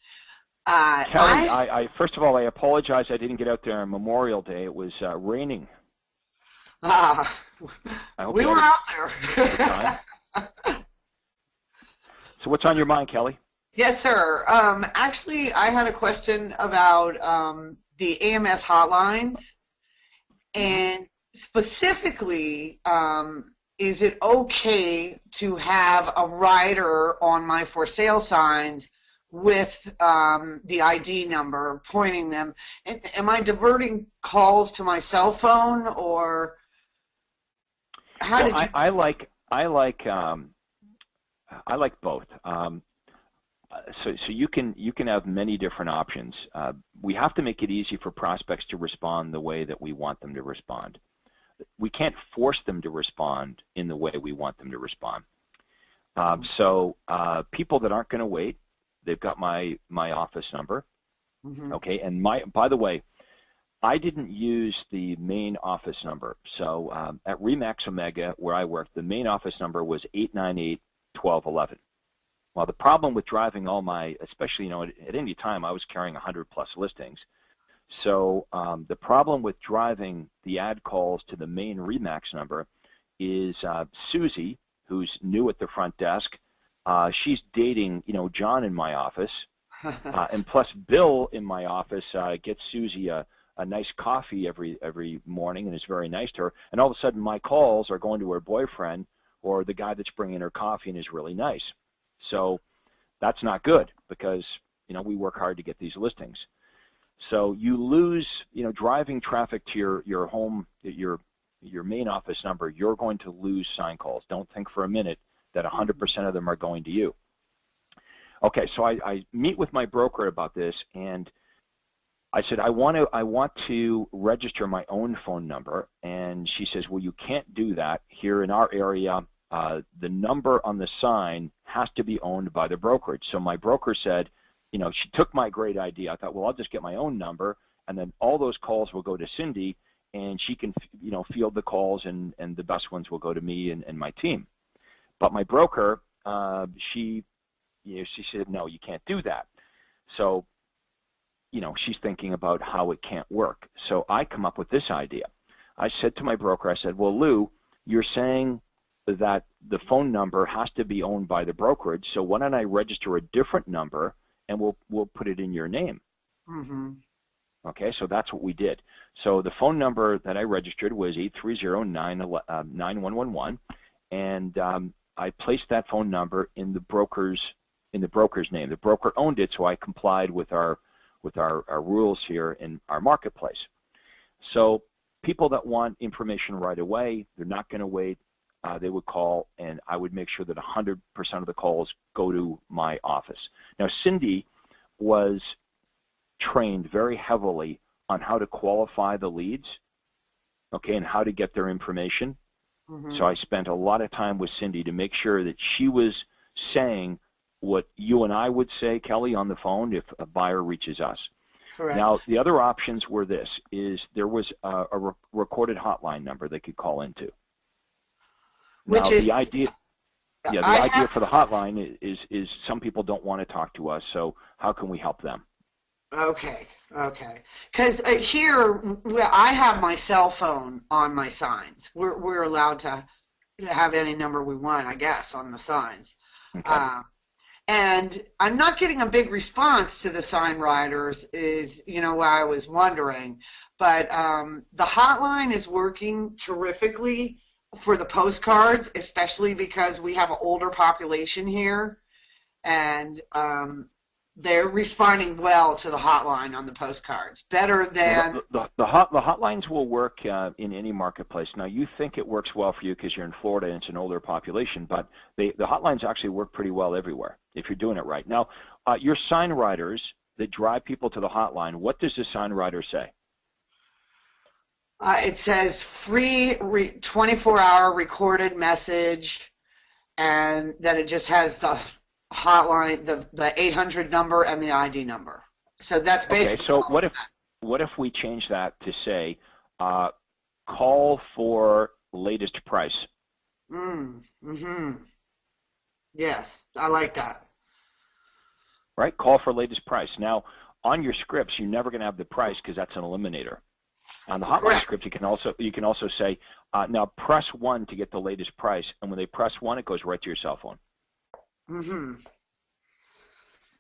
Kelly, first of all, I apologize I didn't get out there on Memorial Day. It was raining. We were out there. So what's on your mind, Kelly? Yes, sir. Actually, I had a question about the AMS hotlines, and specifically, is it okay to have a rider on my for sale signs with the ID number pointing them? And am I diverting calls to my cell phone, or how did you? I like both. So you can have many different options. We have to make it easy for prospects to respond the way that we want them to respond. We can't force them to respond in the way we want them to respond. So people that aren't going to wait, they've got my office number. Mm-hmm. Okay, and by the way, I didn't use the main office number. So at Remax Omega, where I worked, the main office number was 898-1211. Well, the problem with driving all my, especially, you know, at any time I was carrying 100 plus listings. So the problem with driving the ad calls to the main Remax number is Susie, who's new at the front desk. She's dating, you know, John in my office, and plus Bill in my office gets Susie a nice coffee every morning and is very nice to her. And all of a sudden my calls are going to her boyfriend or the guy that's bringing her coffee and is really nice. So that's not good because, you know, we work hard to get these listings. So you lose, you know, driving traffic to your home, your main office number, you're going to lose sign calls. Don't think for a minute that 100% of them are going to you. Okay, so I meet with my broker about this, and I said, I want to register my own phone number. And she says, well, you can't do that. Here in our area, the number on the sign has to be owned by the brokerage. So my broker said, you know, she took my great idea. I thought, well, I'll just get my own number, and then all those calls will go to Cindy, and she can, you know, field the calls, and the best ones will go to me and my team. But my broker, she said, no, you can't do that. So, you know, she's thinking about how it can't work. So I come up with this idea. I said to my broker, I said, well, Lou, you're saying that the phone number has to be owned by the brokerage, so why don't I register a different number, and we'll put it in your name. Mm-hmm. Okay, so that's what we did. So the phone number that I registered was 830-9111, and I placed that phone number in the broker's name. The broker owned it, so I complied with our rules here in our marketplace. So people that want information right away, they're not going to wait. They would call, and I would make sure that 100% of the calls go to my office. Now, Cindy was trained very heavily on how to qualify the leads, okay, and how to get their information. Mm-hmm. So I spent a lot of time with Cindy to make sure that she was saying what you and I would say, Kelly, on the phone if a buyer reaches us. Correct. Now, the other options were this, is there was a recorded hotline number they could call into. Now, the idea for the hotline is some people don't want to talk to us, so how can we help them? Okay. Because here, I have my cell phone on my signs. We're allowed to have any number we want, I guess, on the signs. Okay. And I'm not getting a big response to the sign writers is, you know, why I was wondering. But the hotline is working terrifically for the postcards, especially because we have an older population here, and they're responding well to the hotline on the postcards, better than... The hotlines will work in any marketplace. Now, you think it works well for you because you're in Florida and it's an older population, but the hotlines actually work pretty well everywhere if you're doing it right. Now, your sign writers that drive people to the hotline, what does the sign writer say? It says free 24-hour recorded message, and then it just has the hotline, the 800 number and the ID number. So that's basically... Okay, so what if we change that to say, call for latest price? Mm-hmm. Yes, I like that. Right, call for latest price. Now, on your scripts, you're never going to have the price because that's an eliminator. On the hotline script, you can also say, now press 1 to get the latest price, and when they press 1, it goes right to your cell phone. Mm-hmm.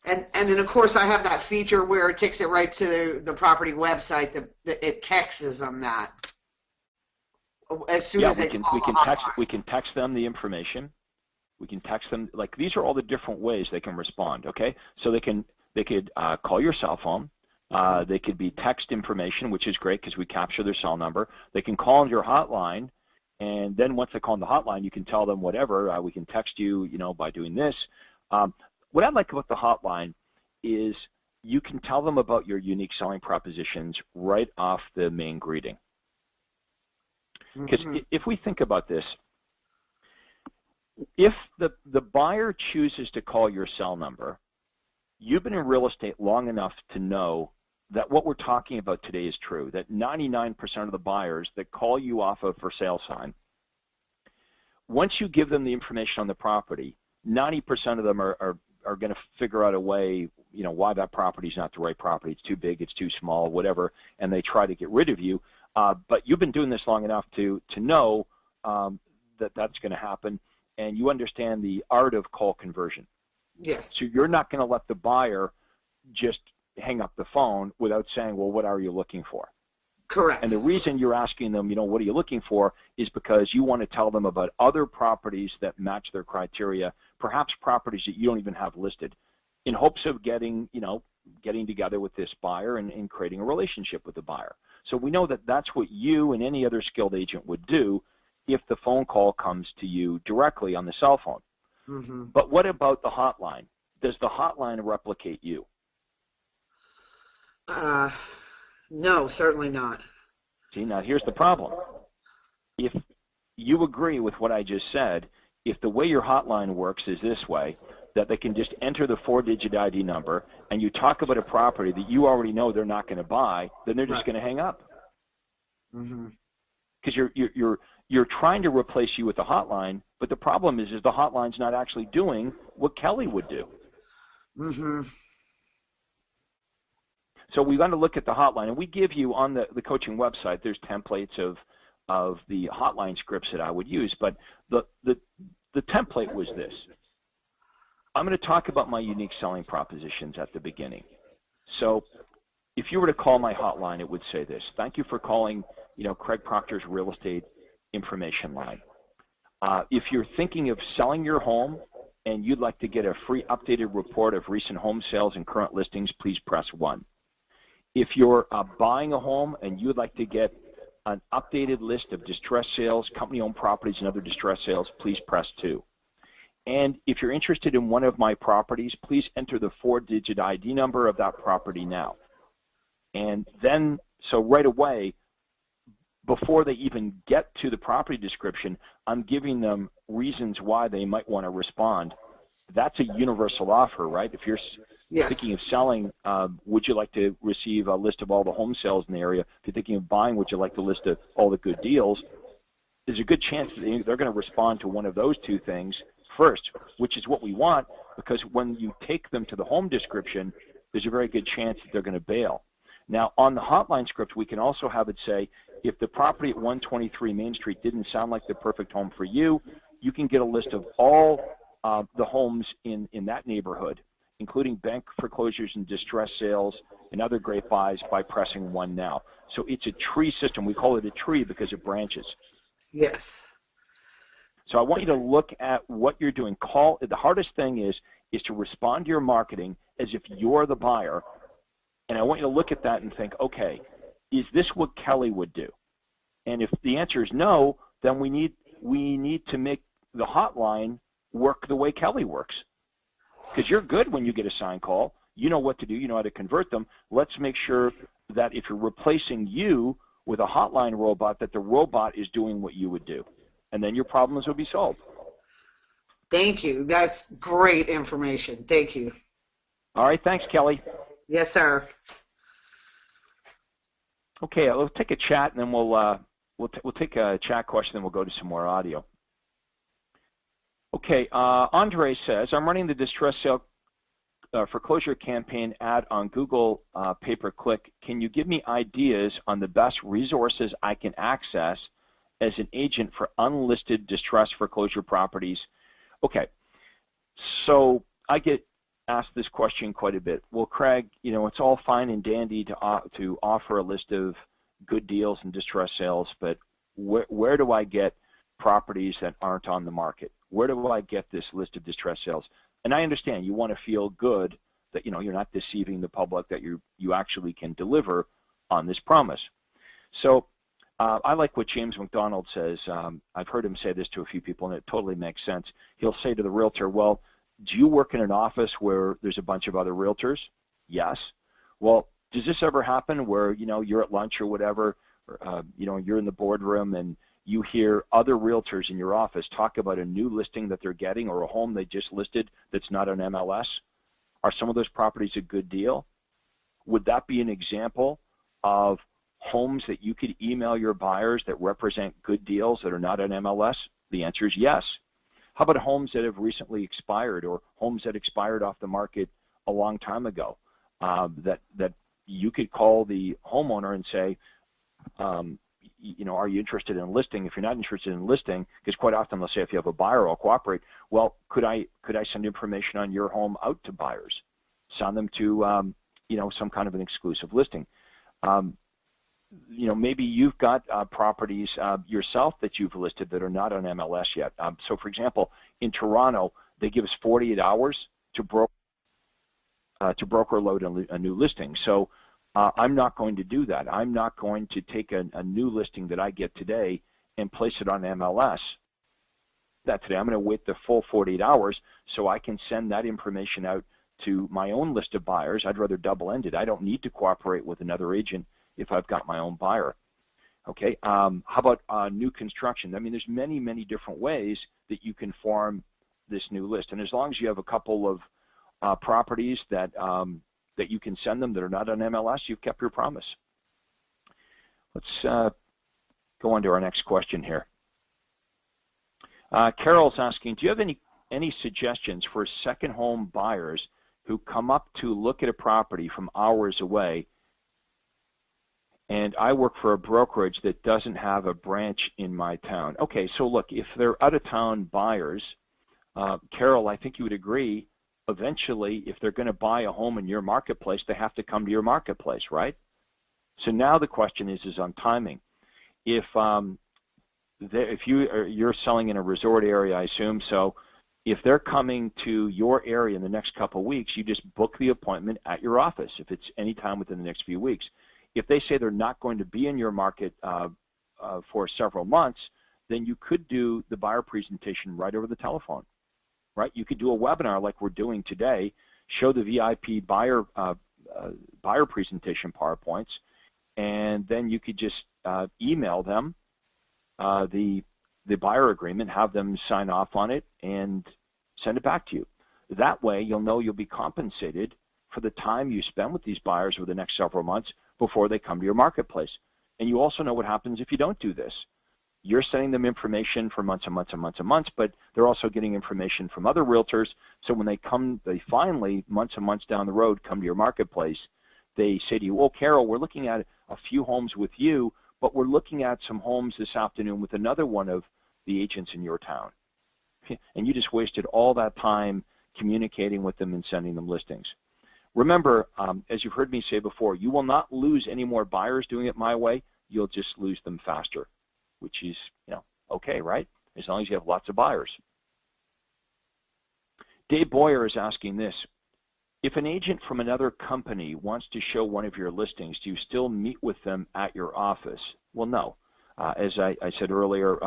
And then, of course, I have that feature where it takes it right to the property website. That it texts them that as soon as they call the hotline. We can text them the information. We can text them, like, these are all the different ways they can respond. Okay, so they could call your cell phone. They could be text information, which is great because we capture their cell number. They can call your hotline, and then once they call the hotline, you can tell them whatever. We can text you, you know, by doing this. What I like about the hotline is you can tell them about your unique selling propositions right off the main greeting. Because if we think about this, if the buyer chooses to call your cell number, you've been in real estate long enough to know that what we're talking about today is true, that 99% of the buyers that call you off a for sale sign, once you give them the information on the property, 90% of them are going to figure out a way, you know, why that property is not the right property. It's too big, it's too small, whatever, and they try to get rid of you. But you've been doing this long enough to know that that's going to happen, and you understand the art of call conversion. Yes. So you're not going to let the buyer just hang up the phone without saying, well, what are you looking for? Correct. And the reason you're asking them, you know, what are you looking for, is because you want to tell them about other properties that match their criteria, perhaps properties that you don't even have listed, in hopes of getting together with this buyer and creating a relationship with the buyer. So we know that that's what you and any other skilled agent would do if the phone call comes to you directly on the cell phone. Mm-hmm. But what about the hotline? Does the hotline replicate you? No, certainly not. See, now here's the problem. If you agree with what I just said, if the way your hotline works is this way, that they can just enter the 4-digit ID number, and you talk about a property that you already know they're not going to buy, then they're just going to hang up. Because you're trying to replace you with the hotline, but the problem is the hotline's not actually doing what Kelly would do. So we've got to look at the hotline, and we give you on the coaching website, there's templates of the hotline scripts that I would use, but the template was this. I'm going to talk about my unique selling propositions at the beginning. So if you were to call my hotline, it would say this: thank you for calling, Craig Proctor's real estate information line. If you're thinking of selling your home and you'd like to get a free updated report of recent home sales and current listings, please press 1. If you're buying a home and you'd like to get an updated list of distressed sales, company-owned properties, and other distressed sales, please press 2. And if you're interested in one of my properties, please enter the 4-digit ID number of that property now. And then, so right away, before they even get to the property description, I'm giving them reasons why they might want to respond. That's a universal offer, right? If you're thinking of selling, would you like to receive a list of all the home sales in the area? If you're thinking of buying, would you like the list of all the good deals? There's a good chance that they're going to respond to one of those two things first, which is what we want, because when you take them to the home description, there's a very good chance that they're going to bail. Now, on the hotline script, we can also have it say, if the property at 123 Main Street didn't sound like the perfect home for you, you can get a list of all the homes in that neighborhood, including bank foreclosures and distress sales and other great buys, by pressing 1 now. So it's a tree system. We call it a tree because it branches. Yes. So I want you to look at what you're doing. The hardest thing is to respond to your marketing as if you're the buyer. And I want you to look at that and think, okay, is this what Kelly would do? And if the answer is no, then we need to make the hotline work the way Kelly works. Because you're good when you get a sign call. You know what to do. You know how to convert them. Let's make sure that if you're replacing you with a hotline robot, that the robot is doing what you would do. And then your problems will be solved. Thank you. That's great information. Thank you. All right. Thanks, Kelly. Yes, sir. Okay, let's take a chat, and then we'll take a chat question, and we'll go to some more audio. Okay, Andre says, I'm running the distress sale foreclosure campaign ad on Google pay-per-click. Can you give me ideas on the best resources I can access as an agent for unlisted distressed foreclosure properties? Okay, so I get asked this question quite a bit. Well, Craig, it's all fine and dandy to offer a list of good deals and distressed sales, but where do I get properties that aren't on the market? Where do I get this list of distressed sales? And I understand you want to feel good that you're not deceiving the public, that you actually can deliver on this promise. So I like what James McDonald says. I've heard him say this to a few people, and it totally makes sense. He'll say to the realtor, well, do you work in an office where there's a bunch of other realtors? Yes. Well, does this ever happen where, you're at lunch or whatever, or, you're in the boardroom and you hear other realtors in your office talk about a new listing that they're getting or a home they just listed that's not on MLS? Are some of those properties a good deal? Would that be an example of homes that you could email your buyers that represent good deals that are not on MLS? The answer is yes. How about homes that have recently expired, or homes that expired off the market a long time ago, that you could call the homeowner and say, are you interested in listing? If you're not interested in listing, because quite often they'll say, if you have a buyer, I'll cooperate. Well, could I send information on your home out to buyers? Send them to some kind of an exclusive listing. Maybe you've got properties yourself that you've listed that are not on MLS yet. So, for example, in Toronto, they give us 48 hours to broker load a new listing. So I'm not going to do that. I'm not going to take a new listing that I get today and place it on MLS. Today, I'm going to wait the full 48 hours so I can send that information out to my own list of buyers. I'd rather double-end it. I don't need to cooperate with another agent if I've got my own buyer. Okay, how about new construction? I mean, there's many, many different ways that you can form this new list. And as long as you have a couple of properties that, that you can send them that are not on MLS, you've kept your promise. Let's go on to our next question here. Carol's asking, do you have any suggestions for second home buyers who come up to look at a property from hours away? And I work for a brokerage that doesn't have a branch in my town. Okay, so look, if they're out-of-town buyers, Carol, I think you would agree, eventually, if they're going to buy a home in your marketplace, they have to come to your marketplace, right? So now the question is on timing. If you're selling in a resort area, I assume, so if they're coming to your area in the next couple of weeks, you just book the appointment at your office if it's any time within the next few weeks. If they say they're not going to be in your market for several months, then you could do the buyer presentation right over the telephone, right? You could do a webinar like we're doing today, show the VIP buyer presentation PowerPoints, and then you could just email them the buyer agreement, have them sign off on it, and send it back to you. That way, you'll know you'll be compensated for the time you spend with these buyers over the next several months before they come to your marketplace. And you also know what happens if you don't do this. You're sending them information for months and months and months and months, but they're also getting information from other realtors. So when they finally, months and months down the road, come to your marketplace, they say to you, oh, Carol, we're looking at a few homes with you, but we're looking at some homes this afternoon with another one of the agents in your town. And you just wasted all that time communicating with them and sending them listings. Remember, as you've heard me say before, you will not lose any more buyers doing it my way. You'll just lose them faster, which is, okay, right? As long as you have lots of buyers. Dave Boyer is asking this. If an agent from another company wants to show one of your listings, do you still meet with them at your office? Well, no. As I said earlier,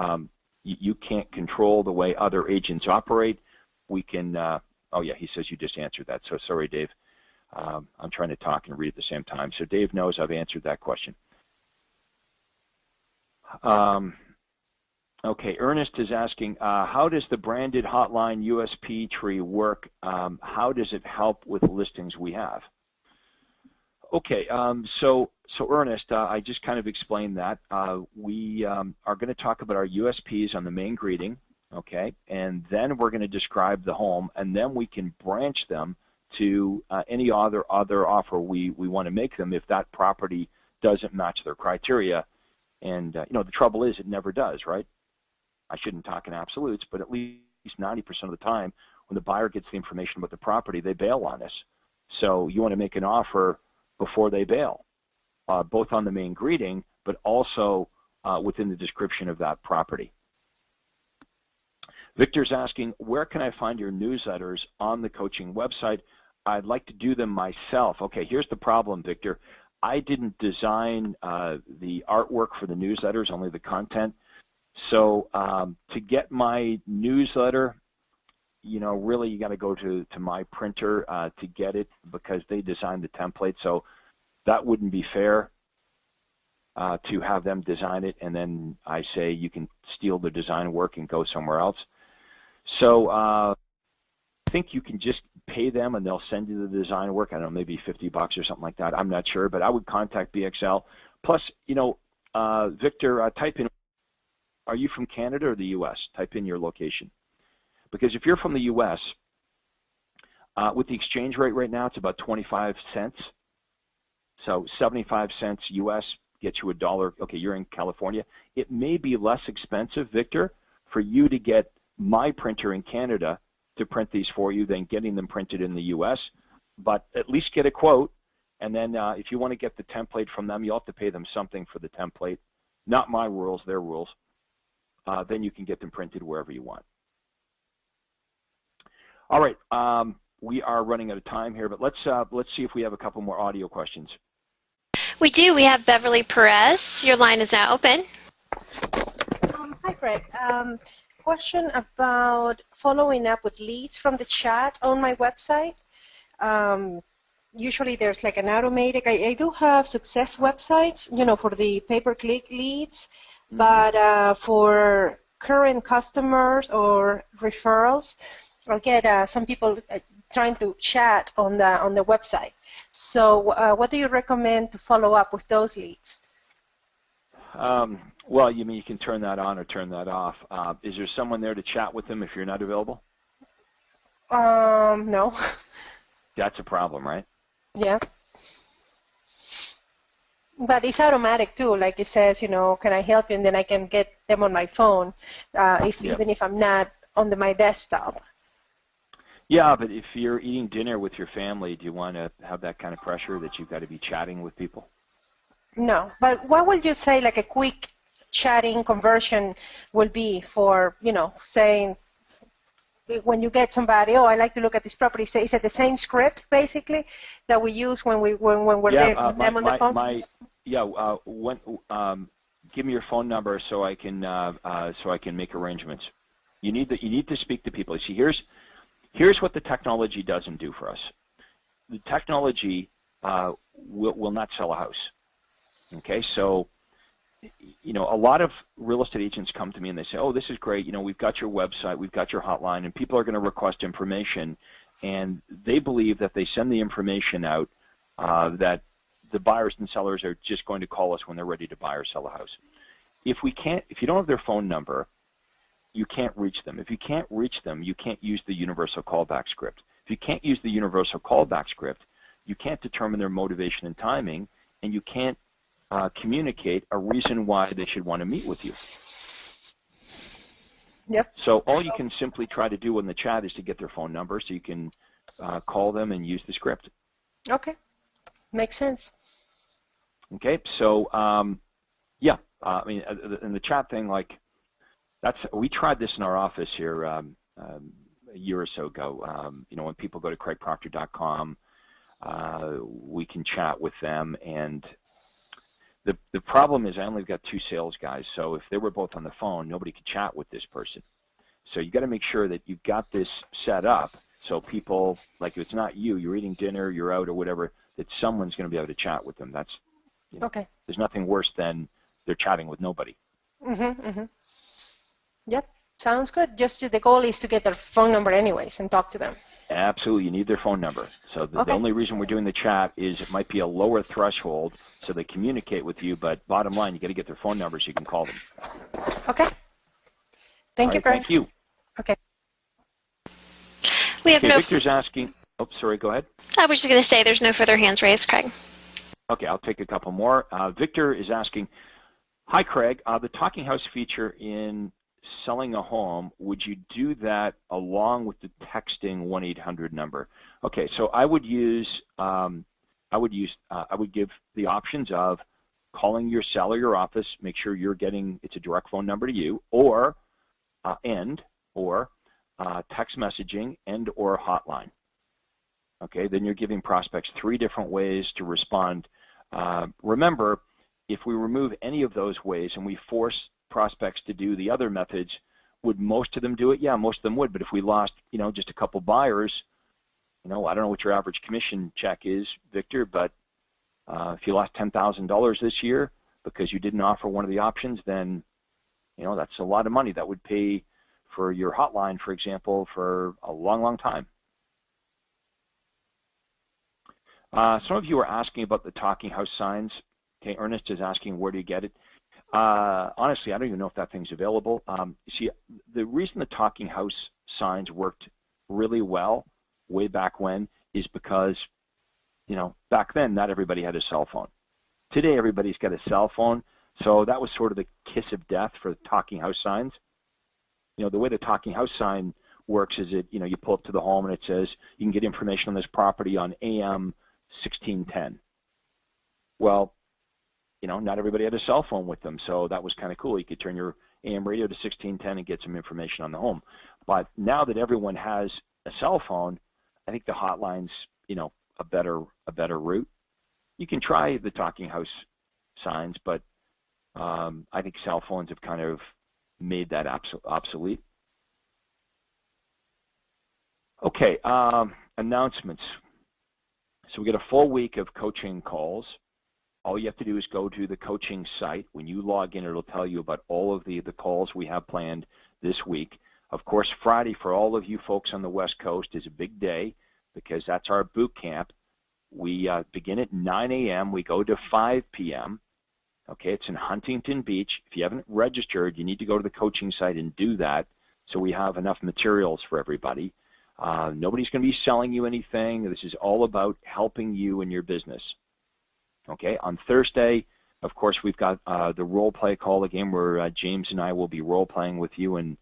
you can't control the way other agents operate. We can, oh yeah, he says you just answered that. So sorry, Dave. I'm trying to talk and read at the same time. So Dave knows I've answered that question. Okay, Ernest is asking, how does the branded hotline USP tree work? How does it help with listings we have? Okay, so Ernest, I just kind of explained that. We are going to talk about our USPs on the main greeting, okay, and then we're going to describe the home, and then we can branch them to any other offer we want to make them if that property doesn't match their criteria. And the trouble is it never does, right? I shouldn't talk in absolutes, but at least 90% of the time when the buyer gets the information about the property, they bail on us. So you want to make an offer before they bail, both on the main greeting, but also within the description of that property. Victor's asking, where can I find your newsletters on the coaching website? I'd like to do them myself. Okay, here's the problem, Victor. I didn't design the artwork for the newsletters, only the content. So to get my newsletter, really you got to go to my printer to get it because they designed the template. So that wouldn't be fair to have them design it and then I say you can steal the design work and go somewhere else. So I think you can just pay them and they'll send you the design work. I don't know, maybe $50 or something like that. I'm not sure, but I would contact BXL. Plus, Victor, type in, are you from Canada or the U.S.? Type in your location. Because if you're from the U.S., with the exchange rate right now, it's about 25 cents. So 75 cents U.S. gets you $1. Okay, you're in California. It may be less expensive, Victor, for you to get my printer in Canada to print these for you than getting them printed in the U.S., but at least get a quote, and then if you want to get the template from them, you'll have to pay them something for the template. Not my rules, their rules. Then you can get them printed wherever you want. All right, we are running out of time here, but let's see if we have a couple more audio questions. We do. We have Beverly Perez. Your line is now open. Hi, Greg. Question about following up with leads from the chat on my website. usually there's like an automatic. I do have success websites, for the pay-per-click leads, but for current customers or referrals, I'll get some people trying to chat on the website. So what do you recommend to follow up with those leads? Well, you can turn that on or turn that off. Is there someone there to chat with them if you're not available? No. That's a problem, right? Yeah. But it's automatic too. Like it says, can I help you? And then I can get them on my phone, even if I'm not on my desktop. Yeah, but if you're eating dinner with your family, do you want to have that kind of pressure that you've got to be chatting with people? No. But what would you say, like a quick chatting conversion will be for, saying when you get somebody, I like to look at this property. Is it the same script basically that we use when we're there on the phone? Give me your phone number so I can make arrangements. You need to speak to people. See, here's what the technology doesn't do for us. The technology will not sell a house. Okay, so a lot of real estate agents come to me and they say, this is great, we've got your website, we've got your hotline, and people are going to request information, and they believe that they send the information out that the buyers and sellers are just going to call us when they're ready to buy or sell a house. If you don't have their phone number, you can't reach them. If you can't reach them, you can't use the universal callback script. If you can't use the universal callback script, you can't determine their motivation and timing, and you can't communicate a reason why they should want to meet with you. Yep. So all you can simply try to do in the chat is to get their phone number so you can call them and use the script. Okay. Makes sense. Okay. So, in the chat thing, we tried this in our office here a year or so ago. When people go to craigproctor.com, we can chat with them, and the problem is I only got 2 sales guys, so if they were both on the phone, nobody could chat with this person. So you got to make sure that you've got this set up so people, if it's not you're eating dinner, you're out or whatever, that someone's going to be able to chat with them. That's okay. There's nothing worse than they're chatting with nobody. Yep, sounds good. Just the goal is to get their phone number anyways and talk to them. Absolutely, you need their phone number. So the only reason we're doing the chat is it might be a lower threshold so they communicate with you, but bottom line, you got to get their phone number so you can call them. Okay. Thank you, Greg. Thank you. Okay. We have Victor's asking. Oh, sorry, go ahead. I was just going to say there's no further hands raised, Craig. Okay, I'll take a couple more. Victor is asking, hi, Craig. The Talking House feature in selling a home, would you do that along with the texting 1-800 number? Okay, so I would give the options of calling your cell or your office, make sure it's a direct phone number to you, or text messaging or hotline. Okay, then you're giving prospects 3 different ways to respond. Remember, if we remove any of those ways and we force prospects to do the other methods, would most of them do it? Yeah, most of them would. But if we lost, just a couple buyers, I don't know what your average commission check is, Victor, but if you lost $10,000 this year because you didn't offer one of the options, then that's a lot of money. That would pay for your hotline, for example, for a long, long time. Some of you are asking about the Talking House signs. Okay, Ernest is asking, where do you get it? Honestly, I don't even know if that thing's available. See, the reason the Talking House signs worked really well way back when is because, back then not everybody had a cell phone. Today everybody's got a cell phone, so that was sort of the kiss of death for the Talking House signs. The way the Talking House sign works is you pull up to the home and it says you can get information on this property on AM 1610. Well, not everybody had a cell phone with them, so that was kind of cool. You could turn your AM radio to 1610 and get some information on the home. But now that everyone has a cell phone, I think the hotline's, a better route. You can try the Talking House signs, but I think cell phones have kind of made that obsolete. Okay, announcements. So we get a full week of coaching calls. All you have to do is go to the coaching site. When you log in, it'll tell you about all of the calls we have planned this week. Of course, Friday for all of you folks on the West Coast is a big day because that's our boot camp. We begin at 9 a.m. We go to 5 p.m. Okay, it's in Huntington Beach. If you haven't registered, you need to go to the coaching site and do that so we have enough materials for everybody. Nobody's going to be selling you anything. This is all about helping you in your business. Okay, on Thursday, of course, we've got the role play call again where James and I will be role playing with you and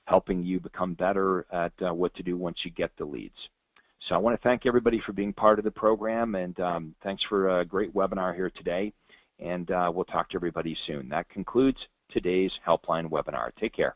helping you become better at what to do once you get the leads. So I want to thank everybody for being part of the program, and thanks for a great webinar here today, and we'll talk to everybody soon. That concludes today's Helpline webinar. Take care.